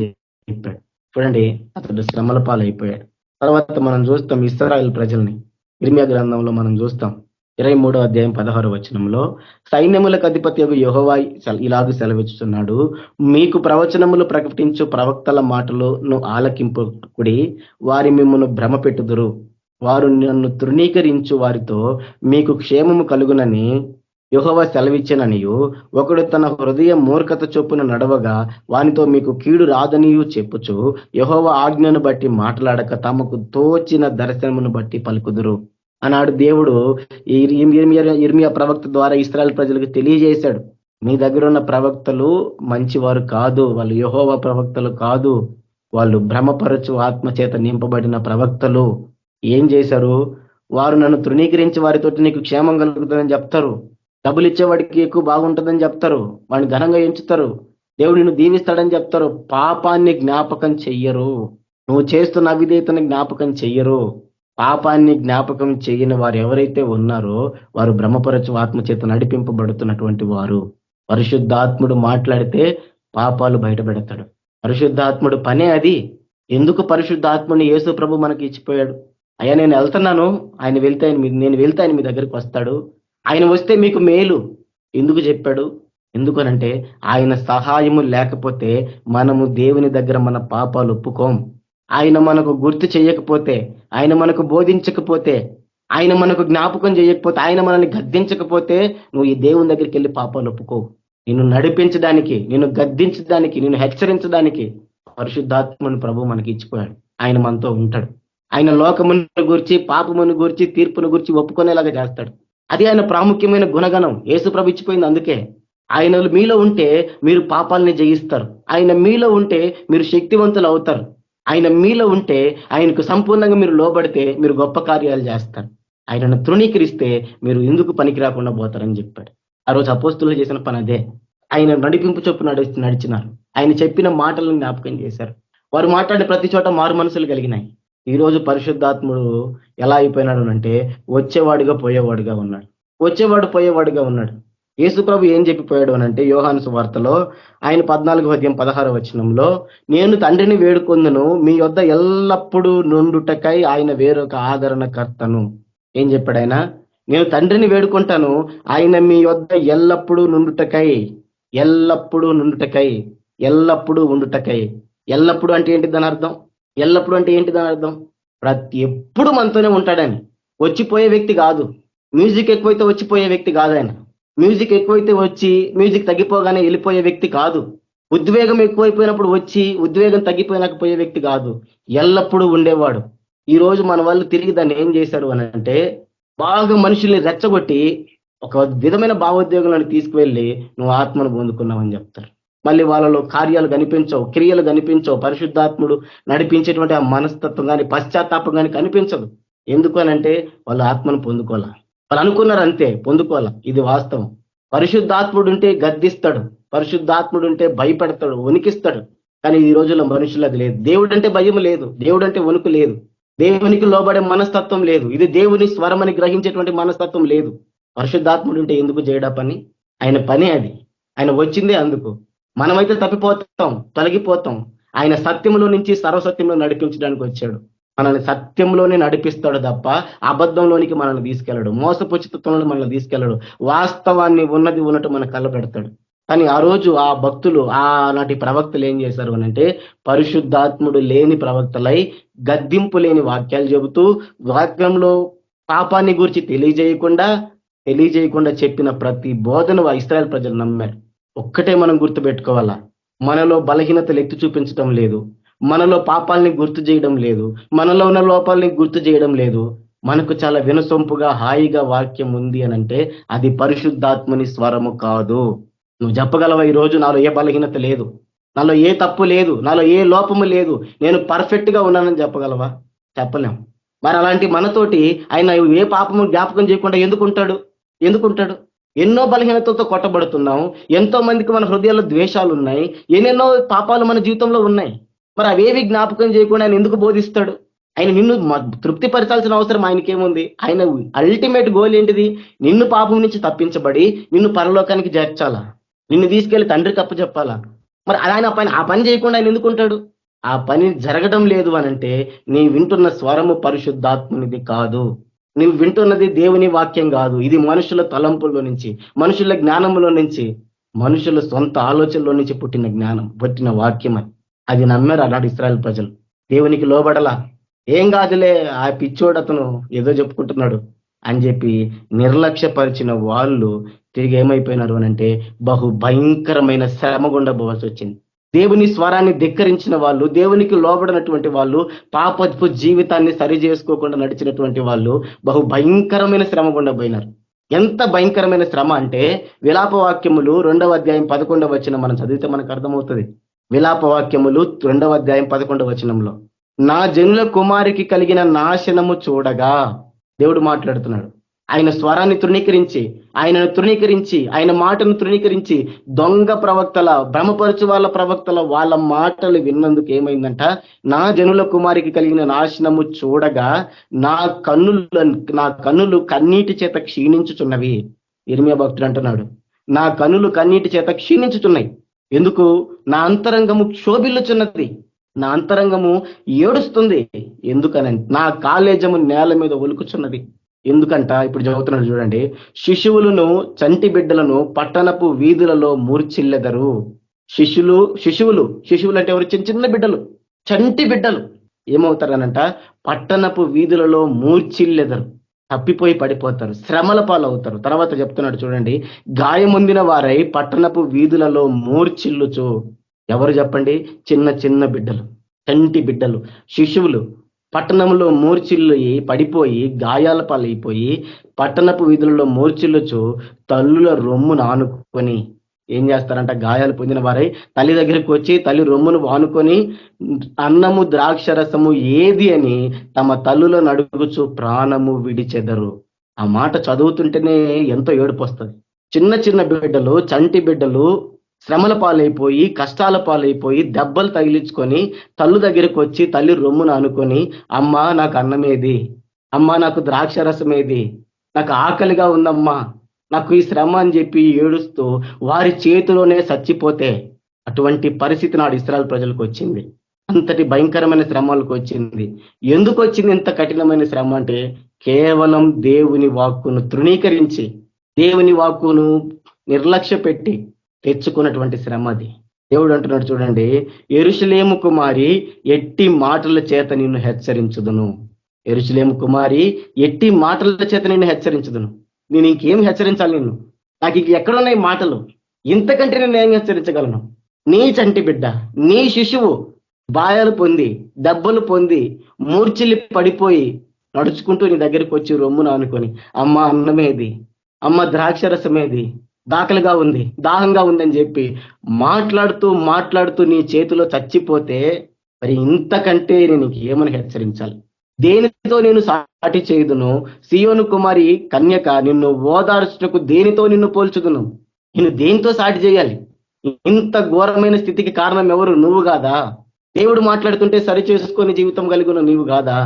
చెప్పాడు. చూడండి, అతడు శ్రమల పాలైపోయాడు. తర్వాత మనం చూస్తాం ఇశ్రాయేలు ప్రజల్ని. ఇర్మియా గ్రంథంలో మనం చూస్తాం 23వ అధ్యాయం 16వ వచనంలో సైన్యములకు అధిపత్యగు యెహోవా ఇలాగ సెలవిస్తున్నాడు, మీకు ప్రవచనములు ప్రకటించు ప్రవక్తల మాటలను ఆలకింపుకుడి, వారి మిమ్మల్ని భ్రమ పెట్టుదురు, వారు నన్ను తృణీకరించు వారితో మీకు క్షేమము కలుగునని యెహోవా సెలవిచ్చననియు, ఒకడు తన హృదయ మూర్ఖత చొప్పున నడవగా వానితో మీకు కీడు రాదనియు చెప్పుచు యెహోవా ఆజ్ఞను బట్టి మాట్లాడక తమకు తోచిన దర్శనమును బట్టి పలుకుదురు. ఆనాడు దేవుడు ఇర్మియా ప్రవక్త ద్వారా ఇశ్రాయేలు ప్రజలకు తెలియజేశాడు, మీ దగ్గర ఉన్న ప్రవక్తలు మంచివారు కాదు, వాళ్ళు యెహోవా ప్రవక్తలు కాదు, వాళ్ళు భ్రమపరచు ఆత్మచేత నింపబడిన ప్రవక్తలు. ఏం చేశారు? వారు నన్ను తృణీకరించి వారితోటి నీకు క్షేమం కలుగుతుందని చెప్తారు, డబ్బులు ఇచ్చేవాడికి ఎక్కువ బాగుంటుందని చెప్తారు, వాడిని ఘనంగా ఎంచుతారు, దేవుడు నిన్ను దీవిస్తాడని చెప్తారు. పాపాన్ని జ్ఞాపకం చెయ్యరు. నువ్వు చేస్తున్న అవిధేయతని జ్ఞాపకం చెయ్యరు. పాపాన్ని జ్ఞాపకం చేయని వారు ఎవరైతే ఉన్నారో వారు భ్రమపరచు ఆత్మచేత నడిపింపబడుతున్నటువంటి వారు. పరిశుద్ధాత్ముడు మాట్లాడితే పాపాలు బయటపెడతాడు. పరిశుద్ధాత్ముడు పనే అది. ఎందుకు పరిశుద్ధాత్ముని యేసు ప్రభు మనకి ఇచ్చిపోయాడు? అయ్యా నేను వెళ్తున్నాను, ఆయన వెళ్తే నేను వెళ్తే ఆయన మీ దగ్గరికి వస్తాడు, ఆయన వస్తే మీకు మేలు. ఎందుకు చెప్పాడు? ఎందుకనంటే ఆయన సహాయము లేకపోతే మనము దేవుని దగ్గర మన పాపాలు ఒప్పుకోం. ఆయన మనకు గుర్తు చేయకపోతే, ఆయన మనకు బోధించకపోతే, ఆయన మనకు జ్ఞాపకం చేయకపోతే, ఆయన మనల్ని గద్దించకపోతే నువ్వు ఈ దేవుని దగ్గరికి వెళ్ళి పాపాలు ఒప్పుకోవు. నిన్ను నడిపించడానికి, నిన్ను గద్దించడానికి, నిన్ను హెచ్చరించడానికి పరిశుద్ధాత్మను ప్రభు మనకి ఇచ్చిపోయాడు. ఆయన మనతో ఉంటాడు. ఆయన లోకమును గురించి, పాపమును గురించి, తీర్పును గురించి ఒప్పుకునేలాగా చేస్తాడు. అది ఆయన ప్రాముఖ్యమైన గుణగణం. యేసు ప్రభు ఇచ్చిపోయింది అందుకే. ఆయన మీలో ఉంటే మీరు పాపాలని జయిస్తారు. ఆయన మీలో ఉంటే మీరు శక్తివంతులు అవుతారు. ఆయన మీలో ఉంటే ఆయనకు సంపూర్ణంగా మీరు లోబడితే మీరు గొప్ప కార్యాలు చేస్తారు. ఆయనను తృణీకరిస్తే మీరు ఎందుకు పనికి రాకుండా పోతారని చెప్పాడు. ఆ రోజు అపోస్తులు చేసిన పని అదే. ఆయన నడిపింపు చొప్పు నడిచినారు. ఆయన చెప్పిన మాటలను జ్ఞాపకం చేశారు. వారు మాట్లాడే ప్రతి చోట మారు మనసులు కలిగినాయి. ఈ రోజు పరిశుద్ధాత్ముడు ఎలా అయిపోయినాడు అంటే వచ్చేవాడిగా పోయేవాడుగా ఉన్నాడు. వచ్చేవాడు పోయేవాడుగా ఉన్నాడు. యేసు ప్రభు ఏం చెప్పిపోయాడు అనంటే యోహాను సువార్తలో ఆయన 14వ అధ్యాయం 16వ వచనంలో, నేను తండ్రిని వేడుకొందును మీ యొద్ద ఎల్లప్పుడూ నుండుటకై ఆయన వేరొక ఆదరణకర్తను. ఏం చెప్పాడు ఆయన? నేను తండ్రిని వేడుకుంటాను, ఆయన మీ యొద్ద ఎల్లప్పుడూ నుండుటకై, ఎల్లప్పుడూ నుండుటకై, ఎల్లప్పుడూ ఉండుటకై. ఎల్లప్పుడూ అంటే ఏంటి దాని అర్థం? ఎల్లప్పుడూ అంటే ఏంటి దాని అర్థం? ఎప్పుడు మనతోనే ఉంటాడని. వచ్చిపోయే వ్యక్తి కాదు. మ్యూజిక్ ఎక్కువైతే వచ్చిపోయే వ్యక్తి కాదు ఆయన. మ్యూజిక్ ఎక్కువైతే వచ్చి మ్యూజిక్ తగ్గిపోగానే వెళ్ళిపోయే వ్యక్తి కాదు. ఉద్వేగం ఎక్కువైపోయినప్పుడు వచ్చి ఉద్వేగం తగ్గిపోయినాక పోయే వ్యక్తి కాదు. ఎల్లప్పుడూ ఉండేవాడు. ఈ రోజు మన వాళ్ళు తిరిగి దాన్ని ఏం చేశారు అని అంటే బాగా మనుషుల్ని రెచ్చగొట్టి ఒక విధమైన భావోద్వేగాలను తీసుకువెళ్ళి నువ్వు ఆత్మను పొందుకున్నావని చెప్తారు. మళ్ళీ వాళ్ళలో కార్యాలు కనిపించవు, క్రియలు కనిపించవు, పరిశుద్ధాత్ముడు నడిపించేటువంటి ఆ మనస్తత్వం కానీ పశ్చాత్తాపం కానీ కనిపించదు. ఎందుకు అనంటే వాళ్ళు ఆత్మను పొందుకోవాలా, వాళ్ళు అనుకున్నారు అంతే, పొందుకోవాలా. ఇది వాస్తవం. పరిశుద్ధాత్ముడు ఉంటే గద్దిస్తాడు, పరిశుద్ధాత్ముడు ఉంటే భయపెడతాడు, వణికిస్తాడు. కానీ ఈ రోజుల్లో మనుషులు అది లేదు. దేవుడు అంటే భయం లేదు, దేవుడు అంటే వణుకు లేదు, దేవునికి లోబడే మనస్తత్వం లేదు, ఇది దేవుని స్వరమని గ్రహించేటువంటి మనస్తత్వం లేదు. పరిశుద్ధాత్ముడు ఉంటే ఎందుకు చేయడా పని? ఆయన పని అది, ఆయన వచ్చిందే అందుకు. మనమైతే తప్పిపోతాం, తొలగిపోతాం. ఆయన సత్యంలో నుంచి సర్వసత్యంలో నడిపించడానికి వచ్చాడు. మనల్ని సత్యంలోనే నడిపిస్తాడు తప్ప అబద్ధంలోనికి మనల్ని తీసుకెళ్ళడు, మోసపుచ్చితత్వంలో మనల్ని తీసుకెళ్ళడు. వాస్తవాన్ని ఉన్నది ఉన్నట్టు మన కళ్ళ పెడతాడు. కానీ ఆ రోజు ఆ భక్తులు, ఆనాటి ప్రవక్తలు ఏం చేశారు అనంటే పరిశుద్ధాత్ముడు లేని ప్రవక్తలై గద్దింపు లేని వాక్యాలు చెబుతూ వాక్యంలో పాపాన్ని గురించి తెలియజేయకుండా చెప్పిన ప్రతి బోధన ఇశ్రాయేలు ప్రజలు నమ్మారు. ఒక్కటే మనం గుర్తుపెట్టుకోవాలా, మనలో బలహీనతలు ఎత్తి చూపించడం లేదు, మనలో పాపాలని గుర్తు చేయడం లేదు, మనలో ఉన్న లోపాలని గుర్తు చేయడం లేదు. మనకు చాలా వినసొంపుగా హాయిగా వాక్యం ఉంది అనంటే అది పరిశుద్ధాత్మని స్వరము కాదు. నువ్వు చెప్పగలవా ఈరోజు నాలో ఏ బలహీనత లేదు, నాలో ఏ తప్పు లేదు, నాలో ఏ లోపము లేదు, నేను పర్ఫెక్ట్ గా ఉన్నానని చెప్పగలవా? చెప్పలేం. మరి అలాంటి మనతోటి ఆయన ఏ పాపము జ్ఞాపకం చేయకుండా ఎందుకుంటాడు? ఎన్నో బలహీనతలతో కొట్టబడుతున్నాం, ఎంతో మందికి మన హృదయాల్లో ద్వేషాలు ఉన్నాయి, ఎన్నెన్నో పాపాలు మన జీవితంలో ఉన్నాయి. మరి అవేవి జ్ఞాపకం చేయకుండా ఆయన ఎందుకు బోధిస్తాడు? ఆయన నిన్ను తృప్తిపరచాల్సిన అవసరం ఆయనకేముంది? ఆయన అల్టిమేట్ గోల్ ఏంటిది? నిన్ను పాపం నుంచి తప్పించబడి నిన్ను పరలోకానికి చేర్చాలా, నిన్ను తీసుకెళ్లి తండ్రికి అప్పచెప్పాలా. మరి ఆయన ఆ పని చేయకుండా ఆయన ఎందుకుంటాడు? ఆ పని జరగడం లేదు అనంటే నీ వింటున్న స్వరము పరిశుద్ధాత్మునిది కాదు, నువ్వు వింటున్నది దేవుని వాక్యం కాదు. ఇది మనుషుల తలంపుల్లో నుంచి, మనుషుల జ్ఞానంలో నుంచి, మనుషుల సొంత ఆలోచనలో నుంచి పుట్టిన వాక్యం అని. అది నమ్మారు అలాంటి ఇశ్రాయేలు ప్రజలు. దేవునికి లోబడలా, ఏం కాదులే ఆ పిచ్చోడు అతను ఏదో చెప్పుకుంటున్నాడు అని చెప్పి నిర్లక్ష్యపరిచిన వాళ్ళు తిరిగి ఏమైపోయినారు అనంటే బహు భయంకరమైన శ్రమ గుండా పోవాల్సి వచ్చింది. దేవుని స్వరాన్ని ధిక్కరించిన వాళ్ళు, దేవునికి లోబడినటువంటి వాళ్ళు, పాపపు జీవితాన్ని సరి చేసుకోకుండా నడిచినటువంటి వాళ్ళు బహు భయంకరమైన శ్రమ గుండా పోయినారు. ఎంత భయంకరమైన శ్రమ అంటే విలాపవాక్యములు 2వ అధ్యాయం 11వ వచనం మనం చదివితే మనకు అర్థమవుతుంది. విలాపవాక్యములు 2వ అధ్యాయం 11వ వచనంలో నా జనుల కుమారికి కలిగిన నాశనము చూడగా, దేవుడు మాట్లాడుతున్నాడు. ఆయన స్వరాన్ని తృణీకరించి, ఆయన మాటను తృణీకరించి దొంగ ప్రవక్తల, భ్రమపరచు వాళ్ళ ప్రవక్తల వాళ్ళ మాటలు విన్నందుకు ఏమైందంట? నా జనుల కుమారికి కలిగిన నాశనము చూడగా నా కన్నులు కన్నీటి చేత క్షీణించుచున్నవి. ఇర్మియా భక్తుడు అంటున్నాడు, నా కన్నులు కన్నీటి చేత క్షీణించుచున్నాయి. ఎందుకు? నా అంతరంగము క్షోభిల్లుచున్నది, నా అంతరంగము ఏడుస్తుంది. ఎందుకనంటే నా కాలేజము నేల మీద ఒలుకుచున్నది. ఎందుకంట? ఇప్పుడు చదువుతున్నాడు చూడండి, శిశువులను చంటి బిడ్డలను పట్టణపు వీధులలో మూర్చిల్లెదరు. శిశువులు అంటే ఎవరు? చిన్న బిడ్డలు, చంటి బిడ్డలు ఏమవుతారనంట? పట్టణపు వీధులలో మూర్చిల్లెదరు, తప్పిపోయి పడిపోతారు, శ్రమల పాలవుతారు. తర్వాత చెప్తున్నాడు చూడండి, గాయముందిన వారై పట్టణపు వీధులలో మూర్చిల్లుచు. ఎవరు చెప్పండి? చిన్న బిడ్డలు, చంటి బిడ్డలు, శిశువులు పట్టణంలో మూర్చిల్లు పడిపోయి గాయాల పాలైపోయి పట్టణపు వీధులలో మూర్చిల్లుచు తల్లుల రొమ్మును ఆనుకొని ఏం చేస్తారంట? గాయాలు పొందిన వారై తల్లి దగ్గరికి వచ్చి తల్లి రొమ్మును ఆనుకొని అన్నము ద్రాక్షరసము ఏది అని తమ తల్లులను అడుగుచు ప్రాణము విడిచెదరు. ఆ మాట చదువుతుంటేనే ఎంతో ఏడుపు వస్తుంది. చిన్న బిడ్డలు, చంటి బిడ్డలు శ్రమల పాలైపోయి, కష్టాల పాలైపోయి, దెబ్బలు తగిలించుకొని తల్లు దగ్గరికి వచ్చి తల్లి రొమ్మును అనుకొని, అమ్మా నాకు అన్నమేది, అమ్మా నాకు ద్రాక్షరసమేది, నాకు ఆకలిగా ఉందమ్మా, నాకు ఈ శ్రమ అని చెప్పి ఏడుస్తూ వారి చేతిలోనే చచ్చిపోతే అటువంటి పరిస్థితి నాడు ఇశ్రాయేలు ప్రజలకు వచ్చింది. అంతటి భయంకరమైన శ్రమలకు వచ్చింది. ఎందుకు వచ్చింది ఇంత కఠినమైన శ్రమ అంటే కేవలం దేవుని వాక్కును తృణీకరించి, దేవుని వాక్కును నిర్లక్ష్య పెట్టి తెచ్చుకున్నటువంటి శ్రమ అది. దేవుడు అంటున్నాడు చూడండి, యెరూషలేము కుమారి ఎట్టి మాటల చేత నిన్ను హెచ్చరించుదును. యెరూషలేము కుమారి ఎట్టి మాటల చేత నిన్ను హెచ్చరించుదును. నేను ఇంకేం హెచ్చరించాలి? నాకు ఇంక ఎక్కడున్నాయి మాటలు? ఇంతకంటే నేను ఏం హెచ్చరించగలను? నీ చంటి బిడ్డ, నీ శిశువు బాయలు పొంది, దెబ్బలు పొంది, మూర్చిల్లి పడిపోయి నడుచుకుంటూ నీ దగ్గరికి వచ్చి రొమ్మును అనుకొని, అమ్మ అన్నమేది, అమ్మ ద్రాక్షరసమేది, దాఖలుగా ఉంది, దాహంగా ఉందని చెప్పి మాట్లాడుతూ నీ చేతిలో చచ్చిపోతే మరి ఇంతకంటే నేను ఏమని హెచ్చరించాలి? దేనితో నేను సాటి చేయుదును? సియోను కుమారి కన్యక, నిన్ను ఓదార్చుటకు దేనితో నిన్ను పోల్చుదును? నేను దేనితో సాటి చేయాలి? ఇంత ఘోరమైన స్థితికి కారణం ఎవరు? నువ్వు కాదా? దేవుడు మాట్లాడుతుంటే సరి చేసుకొని జీవితం కలిగిన నీవు కాదా?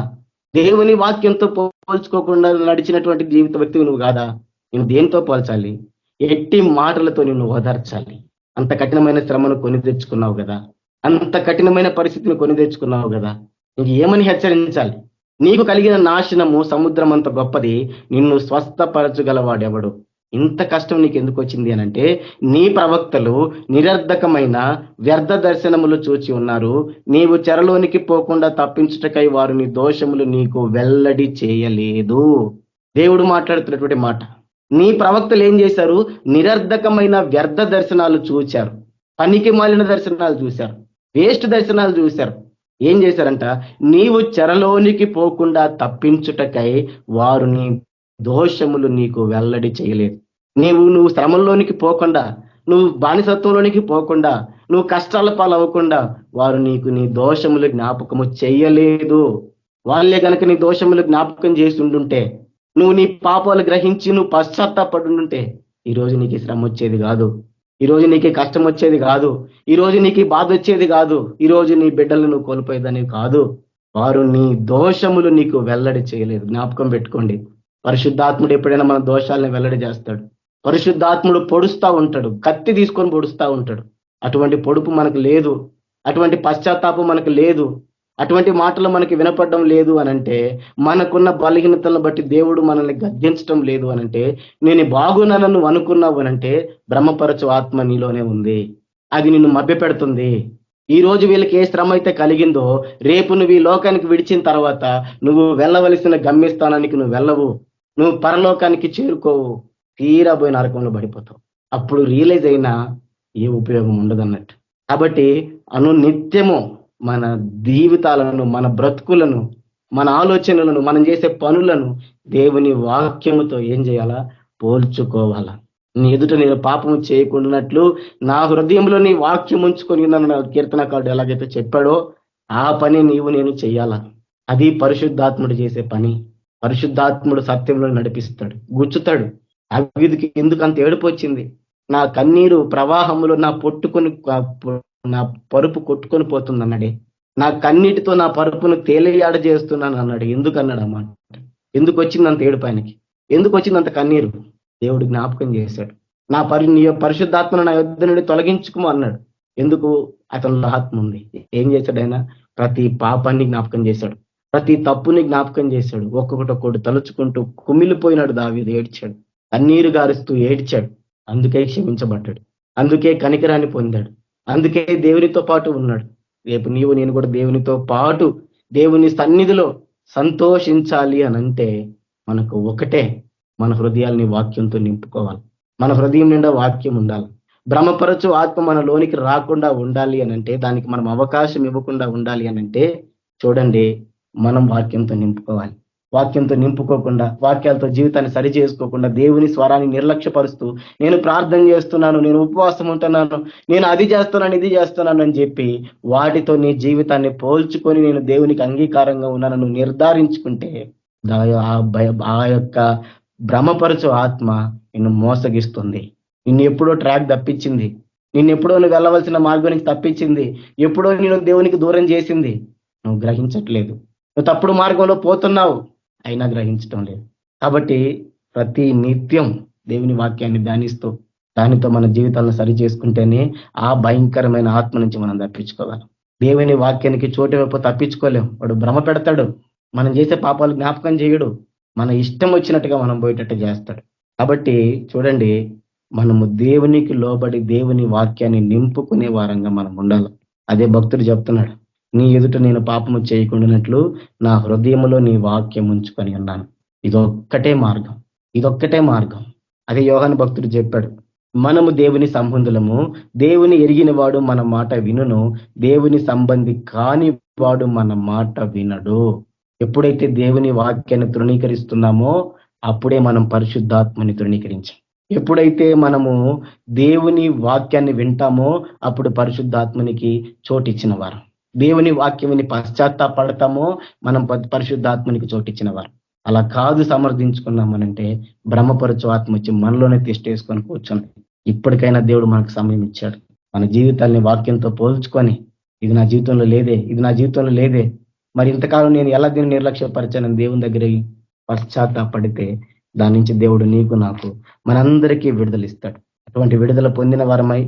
దేవుని వాక్యంతో పోల్చుకోకుండా నడిచినటువంటి జీవిత వ్యక్తివి నువ్వు కాదా? నేను దేనితో పోల్చాలి? ఎట్టి మాటలతో నిన్ను ఓదార్చాలి. అంత కఠినమైన శ్రమను కొని తెచ్చుకున్నావు కదా, అంత కఠినమైన పరిస్థితిని కొని తెచ్చుకున్నావు కదా, నీకు ఏమని హెచ్చరించాలి? నీకు కలిగిన నాశనము సముద్రం అంత గొప్పది, నిన్ను స్వస్థపరచగలవాడెవడు? ఇంత కష్టం నీకు ఎందుకు వచ్చింది అనంటే, నీ ప్రవక్తలు నిరర్ధకమైన వ్యర్థ దర్శనములు చూచి ఉన్నారు. నీవు చెరలోనికి పోకుండా తప్పించుటకై వారు నీ దోషములు నీకు వెల్లడి చేయలేదు. దేవుడు మాట్లాడుతున్నటువంటి మాట. నీ ప్రవక్తలు ఏం చేశారు? నిరర్ధకమైన వ్యర్థ దర్శనాలు చూశారు, పనికి మాలిన దర్శనాలు చూశారు, వేస్ట్ దర్శనాలు చూశారు. ఏం చేశారంట? నీవు చెరలోనికి పోకుండా తప్పించుటకై వారు నీ దోషములు నీకు వెల్లడి చేయలేదు. నువ్వు శ్రమంలోనికి పోకుండా, నువ్వు బానిసత్వంలోనికి పోకుండా, నువ్వు కష్టాల పాలవ్వకుండా వారు నీకు నీ దోషములు జ్ఞాపకము చెయ్యలేదు. వాళ్ళే కనుక నీ దోషములు జ్ఞాపకం చేసి ఉండుంటే, నువ్వు నీ పాపాలు గ్రహించి నువ్వు పశ్చాత్తాపడుంటే ఈరోజు నీకు శ్రమ వచ్చేది కాదు, ఈరోజు నీకు కష్టం వచ్చేది కాదు, ఈరోజు నీకు బాధ వచ్చేది కాదు, ఈరోజు నీ బిడ్డలు నువ్వు కోల్పోయేదని కాదు. వారు నీ దోషములు నీకు వెల్లడి చేయలేదు. జ్ఞాపకం పెట్టుకోండి. పరిశుద్ధాత్ముడు ఎప్పుడైనా మన దోషాలను వెల్లడి చేస్తాడు. పరిశుద్ధాత్ముడు పొడుస్తూ ఉంటాడు, కత్తి తీసుకొని పొడుస్తూ ఉంటాడు. అటువంటి పొడుపు మనకు లేదు, అటువంటి పశ్చాత్తాపం మనకు లేదు, అటువంటి మాటలు మనకి వినపడడం లేదు అనంటే, మనకున్న బలహీనతలను బట్టి దేవుడు మనల్ని గద్దించడం లేదు అనంటే, నేను బాగున్నానని నువ్వు అనుకున్నావు అనంటే భ్రమపరచు ఆత్మ నీలోనే ఉంది. అది నిన్ను మభ్యపెడుతుంది. ఈ రోజు వీళ్ళకి ఏ శ్రమ అయితే కలిగిందో, రేపు నువ్వు ఈ లోకానికి విడిచిన తర్వాత నువ్వు వెళ్ళవలసిన గమ్యస్థానానికి నువ్వు వెళ్ళవు, నువ్వు పరలోకానికి చేరుకోవు, తీరాబోయి నరకంలో పడిపోతావు. అప్పుడు రియలైజ్ అయినా ఏ ఉపయోగం ఉండదు అన్నట్టు. కాబట్టి నిత్యము మన జీవితాలను, మన బ్రతుకులను, మన ఆలోచనలను, మనం చేసే పనులను దేవుని వాక్యముతో ఏం చేయాలా? పోల్చుకోవాలా. నీ ఎదుట నేను పాపము చేయకుండానట్లు నా హృదయంలో నీ వాక్యం ఉంచుకొని నన్ను కీర్తనకారుడు ఎలాగైతే చెప్పాడో ఆ పని నేను చెయ్యాలా. అది పరిశుద్ధాత్ముడు చేసే పని. పరిశుద్ధాత్ముడు సత్యంలో నడిపిస్తాడు, గుచ్చుతాడు. అవిధికి ఎందుకు అంత ఏడుపు వచ్చింది? నా కన్నీరు ప్రవాహములో నా పరుపు కొట్టుకొని పోతుంది అన్నాడే. నా కన్నీటితో నా పరుపును తేలియాడ చేస్తున్నాను అన్నాడు. ఎందుకు అన్నాడు అన్నమాట? ఎందుకు వచ్చింది అంత ఏడుపు ఆయనకి? ఎందుకు వచ్చింది అంత కన్నీరు? దేవుడు జ్ఞాపకం చేశాడు. నీ పరిశుద్ధాత్మను నా యొద్ద నుండి తొలగించుకోము అన్నాడు. ఎందుకు? అతనిలో ఆత్మ ఉంది. ఏం చేశాడు ఆయన? ప్రతి పాపాన్ని జ్ఞాపకం చేశాడు, ప్రతి తప్పుని జ్ఞాపకం చేశాడు. ఒక్కొక్కటి తలుచుకుంటూ కుమిలిపోయినాడు దావీదు, ఏడ్చాడు, కన్నీరు గారుస్తూ ఏడ్చాడు. అందుకే క్షమించబడ్డాడు, అందుకే కనికరాన్ని పొందాడు, అందుకే దేవునితో పాటు ఉన్నాడు. రేపు నేను కూడా దేవునితో పాటు దేవుని సన్నిధిలో సంతోషించాలి అనంటే మనకు ఒకటే, మన హృదయాల్ని వాక్యంతో నింపుకోవాలి. మన హృదయం నిండా వాక్యం ఉండాలి. భ్రమపరచు ఆత్మ మన లోనికి రాకుండా ఉండాలి అనంటే, దానికి మనం అవకాశం ఇవ్వకుండా ఉండాలి అనంటే, చూడండి, మనం వాక్యంతో నింపుకోవాలి. వాక్యంతో నింపుకోకుండా, వాక్యాలతో జీవితాన్ని సరి చేసుకోకుండా, దేవుని స్వరాన్ని నిర్లక్ష్యపరుస్తూ, నేను ప్రార్థన చేస్తున్నాను, నేను ఉపవాసం ఉంటున్నాను, నేను అది చేస్తున్నాను, ఇది చేస్తున్నాను అని చెప్పి వాటితో నీ జీవితాన్ని పోల్చుకొని నేను దేవునికి అంగీకారంగా ఉన్నాను నిర్ధారించుకుంటే, ఆ యొక్క భ్రమపరచు ఆత్మ నిన్ను మోసగిస్తుంది. నిన్ను ఎప్పుడో ట్రాక్ తప్పించింది, నిన్నెప్పుడో నువ్వు వెళ్ళవలసిన మార్గానికి తప్పించింది, ఎప్పుడో నేను దేవునికి దూరం చేసింది. నువ్వు గ్రహించట్లేదు, నువ్వు తప్పుడు మార్గంలో పోతున్నావు, అయినా గ్రహించటం లేదు. కాబట్టి ప్రతి నిత్యం దేవుని వాక్యాన్ని ధ్యానిస్తూ దానితో మన జీవితాలను సరి చేసుకుంటేనే ఆ భయంకరమైన ఆత్మ నుంచి మనం తప్పించుకోవాలి. దేవుని వాక్యానికి చోటు వైపు తప్పించుకోలేం. వాడు భ్రమ పెడతాడు, మనం చేసే పాపాలు జ్ఞాపకం చేయడు, మన ఇష్టం వచ్చినట్టుగా మనం పోయేటట్టు చేస్తాడు. కాబట్టి చూడండి, మనము దేవునికి లోబడి దేవుని వాక్యాన్ని నింపుకునే వారంగా మనం ఉండాలి. అదే భక్తుడు చెప్తున్నాడు, నీ ఎదుట నేను పాపము చేయకుండానట్లు నా హృదయములో నీ వాక్యం ఉంచుకొని ఉన్నాను. ఇదొక్కటే మార్గం, ఇదొక్కటే మార్గం. అదే యోహాను భక్తుడు చెప్పాడు, మనము దేవుని సంబంధులము, దేవుని ఎరిగిన వాడు మన మాట వినును, దేవుని సంబంధి కాని వాడు మన మాట వినడు. ఎప్పుడైతే దేవుని వాక్యాన్ని తృణీకరిస్తున్నామో అప్పుడే మనం పరిశుద్ధాత్మని తృణీకరించాం. ఎప్పుడైతే మనము దేవుని వాక్యాన్ని వింటామో అప్పుడు పరిశుద్ధాత్మనికి చోటిచ్చిన వారు. దేవుని వాక్యం పశ్చాత్తాపడతామో మనం పరిశుద్ధాత్మనికి చోటిచ్చిన వారు. అలా కాదు సమర్థించుకున్నామనంటే బ్రహ్మపరచు ఆత్మ వచ్చి మనలోనే తిష్టేసుకొని కూర్చొని ఇప్పటికైనా దేవుడు మనకు సమయం ఇచ్చాడు. మన జీవితాన్ని వాక్యంతో పోల్చుకొని ఇది నా జీవితంలో లేదే, ఇది నా జీవితంలో లేదే, మరి ఇంతకాలం నేను ఎలా దీన్ని నిర్లక్ష్యపరిచానని దేవుని దగ్గర పశ్చాత్తాపడితే దాని నుంచి దేవుడు నీకు నాకు మనందరికీ విడుదల ఇస్తాడు. అటువంటి విడుదల పొందిన వారమై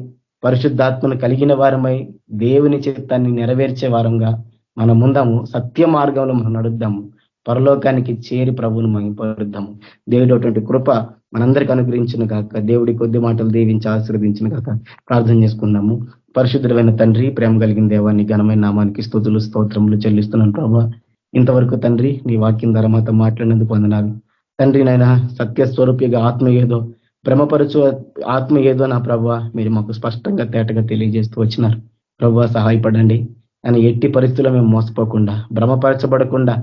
పరిశుద్ధాత్మను కలిగిన వారమై దేవుని చిత్తాన్ని నెరవేర్చే వారంగా మనం ముందాము. సత్య మార్గంలో మనం నడుద్దాము. పరలోకానికి చేరి ప్రభువును మహిమపరుద్దాము. దేవుడు అటువంటి కృప మనందరికీ అనుగ్రహించిన కాక, దేవుడి కొద్ది మాటలు దీవించి ఆశీర్వదించిన కాక ప్రార్థన చేసుకుందాము. పరిశుద్ధమైన తండ్రి, ప్రేమ కలిగిన దేవాన్ని ఘనమైన నామానికి స్తుతులు స్తోత్రములు చెల్లిస్తున్నాను ప్రభావ. ఇంతవరకు తండ్రి నీ వాక్యం ద్వారా మాతో మాట్లాడినందుకు వందనాలు తండ్రి. నాయన సత్య స్వరూపిగా ఆత్మ ఏదో, భ్రమపరచు ఆత్మ ఏదో నా ప్రభావ మీరు మాకు స్పష్టంగా తేటగా తెలియజేస్తూ వచ్చినారు ప్రభావ. సహాయపడండి ఆయన. ఎట్టి పరిస్థితుల్లో మేము మోసపోకుండా, భ్రమపరచబడకుండా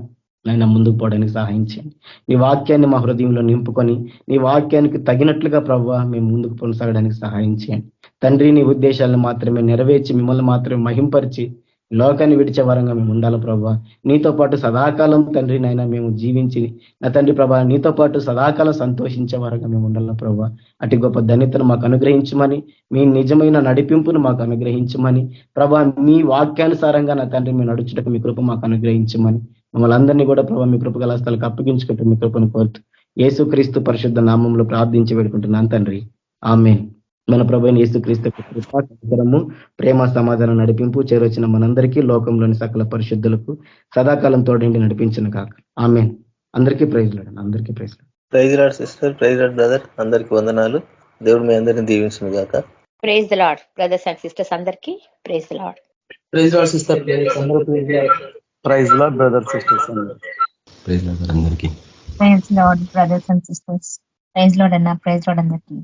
నాయన ముందుకు పోవడానికి సహాయం చేయండి. నీ వాక్యాన్ని మా హృదయంలో నింపుకొని నీ వాక్యానికి తగినట్లుగా ప్రభావ మేము ముందుకు కొనసాగడానికి సహాయం చేయండి తండ్రి. నీ ఉద్దేశాలను మాత్రమే నెరవేర్చి మిమ్మల్ని మాత్రమే మహింపరిచి లోకాన్ని విడిచే వరంగా మేము ఉండాలి ప్రభావ. నీతో పాటు సదాకాలం తండ్రి నాయన మేము జీవించి నా తండ్రి ప్రభా నీతో పాటు సదాకాలం సంతోషించే వరంగా మేము ఉండాలి ప్రభావ. అటు గొప్ప ధన్యతను మాకు అనుగ్రహించమని, మీ నిజమైన నడిపింపును మాకు అనుగ్రహించమని ప్రభా, మీ వాక్యానుసారంగా నా తండ్రి మేము నడుచుటకు మీ కృప మాకు అనుగ్రహించమని మమ్మల్ని అందరినీ కూడా ప్రభావ మీ కృప గల స్థలకు అప్పగించుకుంటూ మీ కృపను కోరుతూ యేసుక్రీస్తు పరిశుద్ధ నామంలో ప్రార్థించి పెట్టుకుంటున్నాను తండ్రి. ఆమేన్. మన ప్రభువైన యేసుక్రీస్తు కృపము, ప్రేమ, సమాధానం, నడిపింపు చేరొచ్చిన మనందరికీ, లోకంలోని సకల పరిశుద్ధులకు సదాకాలం తోడండి నడిపించిన కాక. ఆమేన్. అందరికీ ప్రైజ్ లార్డ్. అందరికీ praise lord. Praise lord sister, praise lord brother. అందరికీ వందనాలు. దేవుడు మీ అందరినీ దీవించును గాక. Praise the lord brothers and sisters అందరికీ praise the lord. Praise lord sister, praise lord brother sisters అందరికీ. ప్రైజ్ లార్డ్ అందరికీ. Praise lord brothers and sisters. Praise lord అన్న. ప్రైజ్ లార్డ్ అందరికీ.